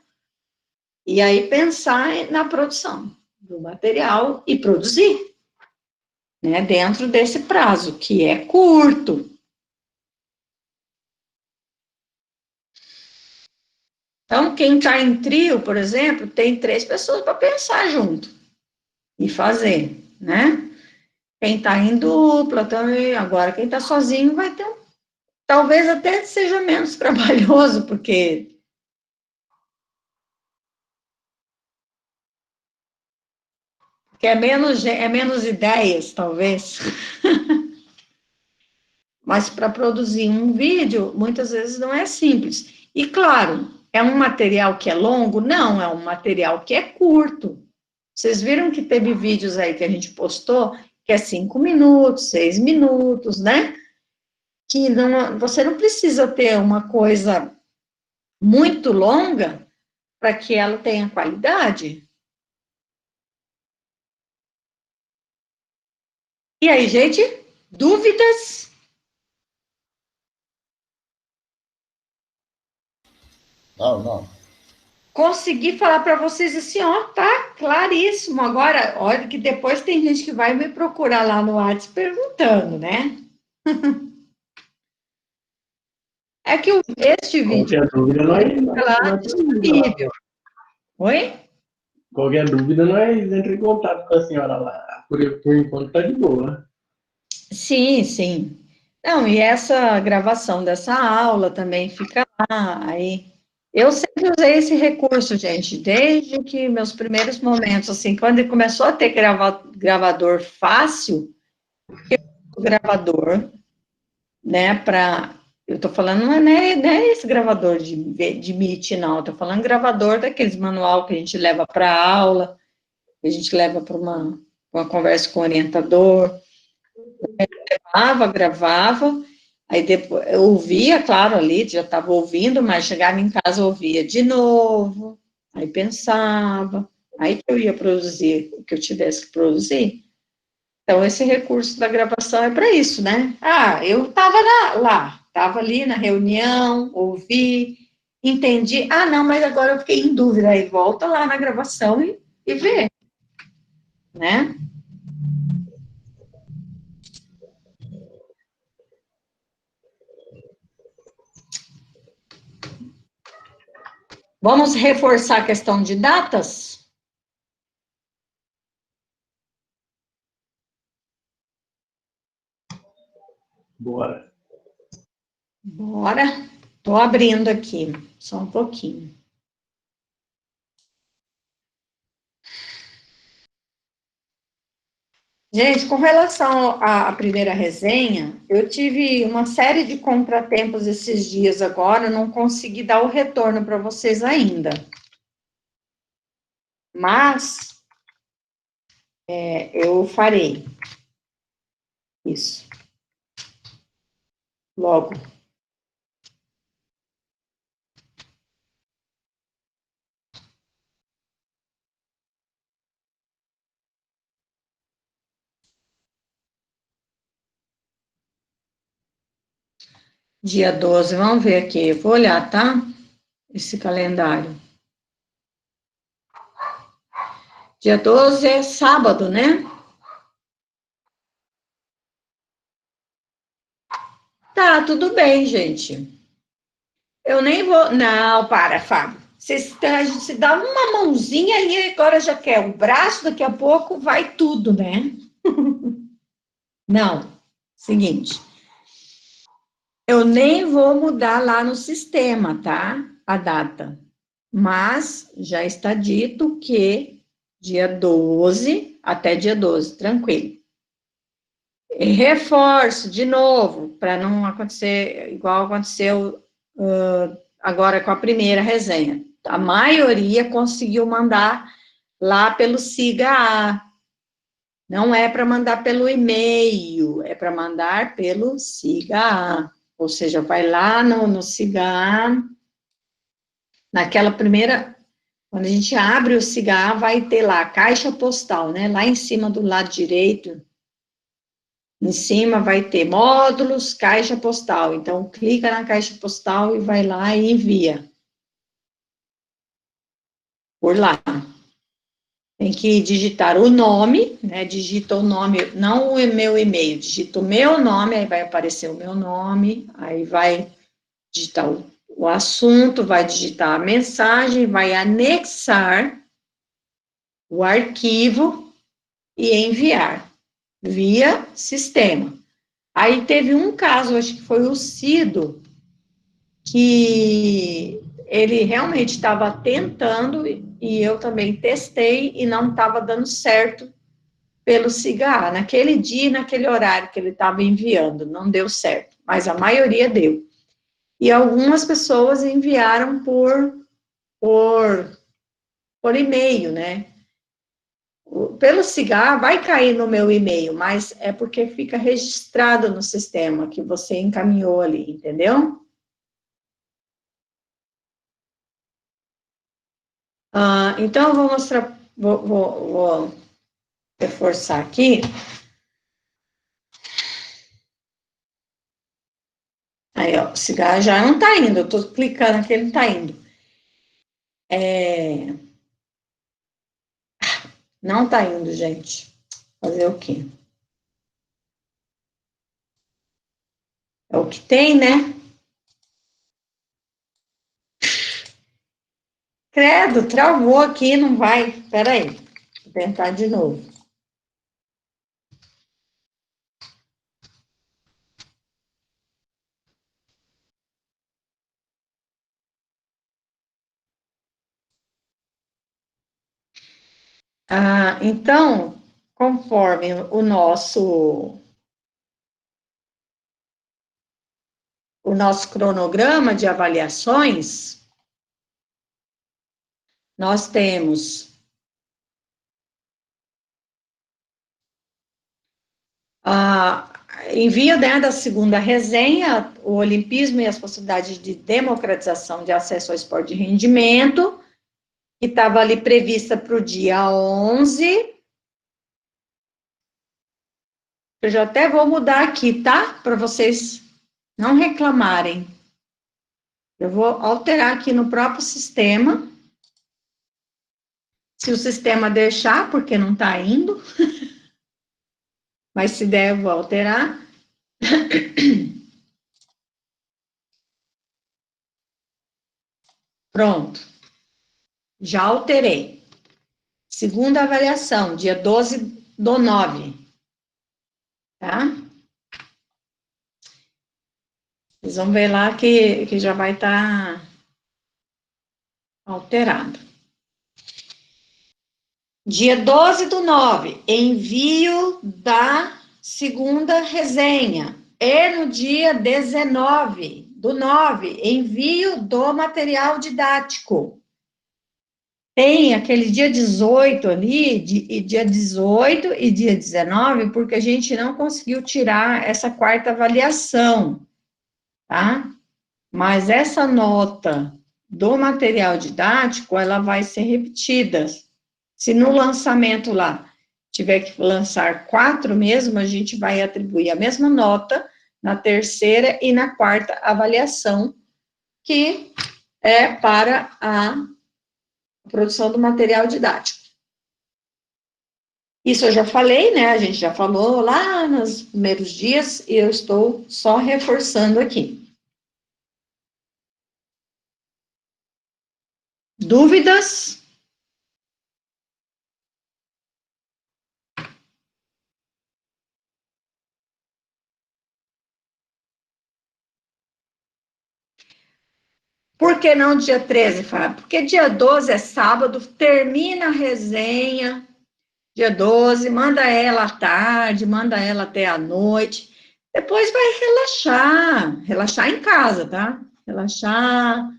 E aí pensar na produção do material e produzir, né? Dentro desse prazo, que é curto. Então, quem está em trio, por exemplo, tem 3 pessoas para pensar junto e fazer, né? Quem está em dupla também, agora quem está sozinho vai ter talvez até seja menos trabalhoso, porque é menos ideias, talvez. Mas para produzir um vídeo, muitas vezes não é simples. E claro, é um material que é longo? Não, é um material que é curto. Vocês viram que teve vídeos aí que a gente postou, que é 5 minutos, 6 minutos, né? Que não, você não precisa ter uma coisa muito longa para que ela tenha qualidade. E aí, gente, dúvidas? Não. Consegui falar para vocês assim, ó, tá claríssimo. Agora, olha que depois tem gente que vai me procurar lá no WhatsApp perguntando, né? É que este vídeo Qualquer dúvida, lá disponível. Oi? Qualquer dúvida, nós entra em contato com a senhora lá. Por enquanto tá de boa. Sim, sim. Não, e essa gravação dessa aula também fica lá, aí. Eu sempre usei esse recurso, gente, desde que meus primeiros momentos, assim, quando começou a ter gravador fácil, o gravador, né, eu tô falando, não é esse gravador de Meet, não, eu tô falando gravador daqueles manual que a gente leva para aula, que a gente leva para uma conversa com o orientador, gravava, aí depois eu ouvia, claro, ali, já estava ouvindo, mas chegava em casa, ouvia de novo, aí pensava, aí que eu ia produzir o que eu tivesse que produzir. Então, esse recurso da gravação é para isso, né? Eu estava lá, estava ali na reunião, ouvi, entendi, não, mas agora eu fiquei em dúvida, aí volta lá na gravação e vê, né? Vamos reforçar a questão de datas? Bora. Bora. Estou abrindo aqui, só um pouquinho. Gente, com relação à primeira resenha, eu tive uma série de contratempos esses dias agora, não consegui dar o retorno para vocês ainda. Mas, eu farei. Isso. Logo. Dia 12, vamos ver aqui. Eu vou olhar, tá? Esse calendário. Dia 12 é sábado, né? Tá, tudo bem, gente. Eu nem vou. Não, para, Fábio. A gente se dá uma mãozinha e agora já quer o braço, daqui a pouco vai tudo, né? Não. Seguinte. Eu nem vou mudar lá no sistema, tá? A data. Mas já está dito que dia 12 até dia 12, tranquilo. E reforço de novo, para não acontecer igual aconteceu agora com a primeira resenha. A maioria conseguiu mandar lá pelo SIGA-A. Não é para mandar pelo e-mail, é para mandar pelo SIGA-A. Ou seja, vai lá no SIGA-A, naquela primeira, quando a gente abre o SIGA-A, vai ter lá a caixa postal, né? Lá em cima do lado direito, em cima vai ter módulos, caixa postal. Então, clica na caixa postal e vai lá e envia. Por lá. Tem que digitar o nome, né? Digita o nome, não o meu e-mail, digita o meu nome, aí vai aparecer o meu nome, aí vai digitar o assunto, vai digitar a mensagem, vai anexar o arquivo e enviar via sistema. Aí teve um caso, acho que foi o Cido, que ele realmente estava tentando, e eu também testei, e não estava dando certo pelo SIGA-A. Naquele dia, naquele horário que ele estava enviando, não deu certo, mas a maioria deu. E algumas pessoas enviaram por e-mail, né? Pelo SIGA-A vai cair no meu e-mail, mas é porque fica registrado no sistema que você encaminhou ali, entendeu? Então, eu vou mostrar, vou reforçar aqui. Aí, ó, o SIGA-A já não tá indo, eu tô clicando aqui, ele tá indo. Não tá indo, gente. Fazer o quê? É o que tem, né? Credo, travou aqui, não vai. Peraí, vou tentar de novo. Então, conforme o nosso cronograma de avaliações, nós temos envio, né, da segunda resenha, o olimpismo e as possibilidades de democratização de acesso ao esporte de rendimento, que estava ali prevista para o dia 11. Eu já até vou mudar aqui, tá? Para vocês não reclamarem. Eu vou alterar aqui no próprio sistema. Se o sistema deixar, porque não está indo. Mas se der, eu vou alterar. Pronto. Já alterei. Segunda avaliação, dia 12/9. Tá? Vocês vão ver lá que já vai estar alterado. Dia 12/9, envio da segunda resenha. E no dia 19/9, envio do material didático. tem aquele dia 18 ali, dia 18 e dia 19, porque a gente não conseguiu tirar essa quarta avaliação, tá? Mas essa nota do material didático, ela vai ser repetida. Se no lançamento lá tiver que lançar 4 mesmo, a gente vai atribuir a mesma nota na terceira e na quarta avaliação, que é para a produção do material didático. Isso eu já falei, né? A gente já falou lá nos primeiros dias, e eu estou só reforçando aqui. Dúvidas? Por que não dia 13, Fábio? Porque dia 12 é sábado, termina a resenha, dia 12, manda ela à tarde, manda ela até à noite, depois vai relaxar em casa, tá? Relaxar,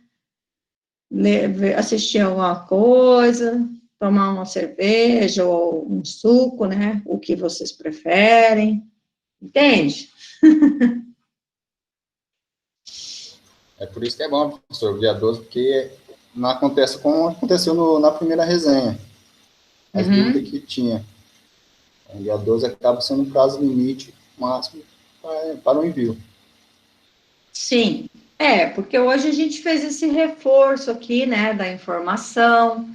assistir alguma coisa, tomar uma cerveja ou um suco, né? O que vocês preferem, entende? É por isso que é bom, professor, dia 12, porque não acontece como aconteceu na primeira resenha. As dúvidas que tinha. O dia 12 acaba sendo o prazo limite máximo para o envio. Sim, porque hoje a gente fez esse reforço aqui, né, da informação,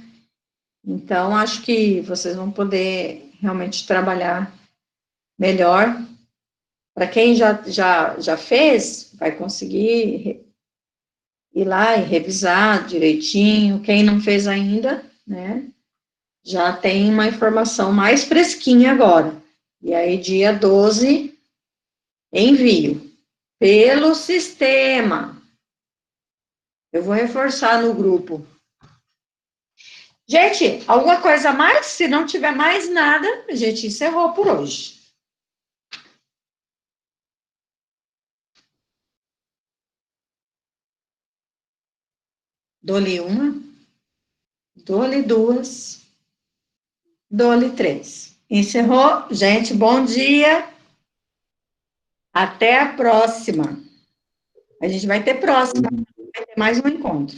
então acho que vocês vão poder realmente trabalhar melhor. Para quem já fez, vai conseguir ir lá e revisar direitinho. Quem não fez ainda, né, já tem uma informação mais fresquinha agora. E aí, dia 12, envio pelo sistema. Eu vou reforçar no grupo. Gente, alguma coisa a mais? Se não tiver mais nada, a gente encerrou por hoje. Dou-lhe uma, dou-lhe duas, dou-lhe 3. Encerrou? Gente, bom dia. Até a próxima. A gente vai ter próxima, vai ter mais um encontro.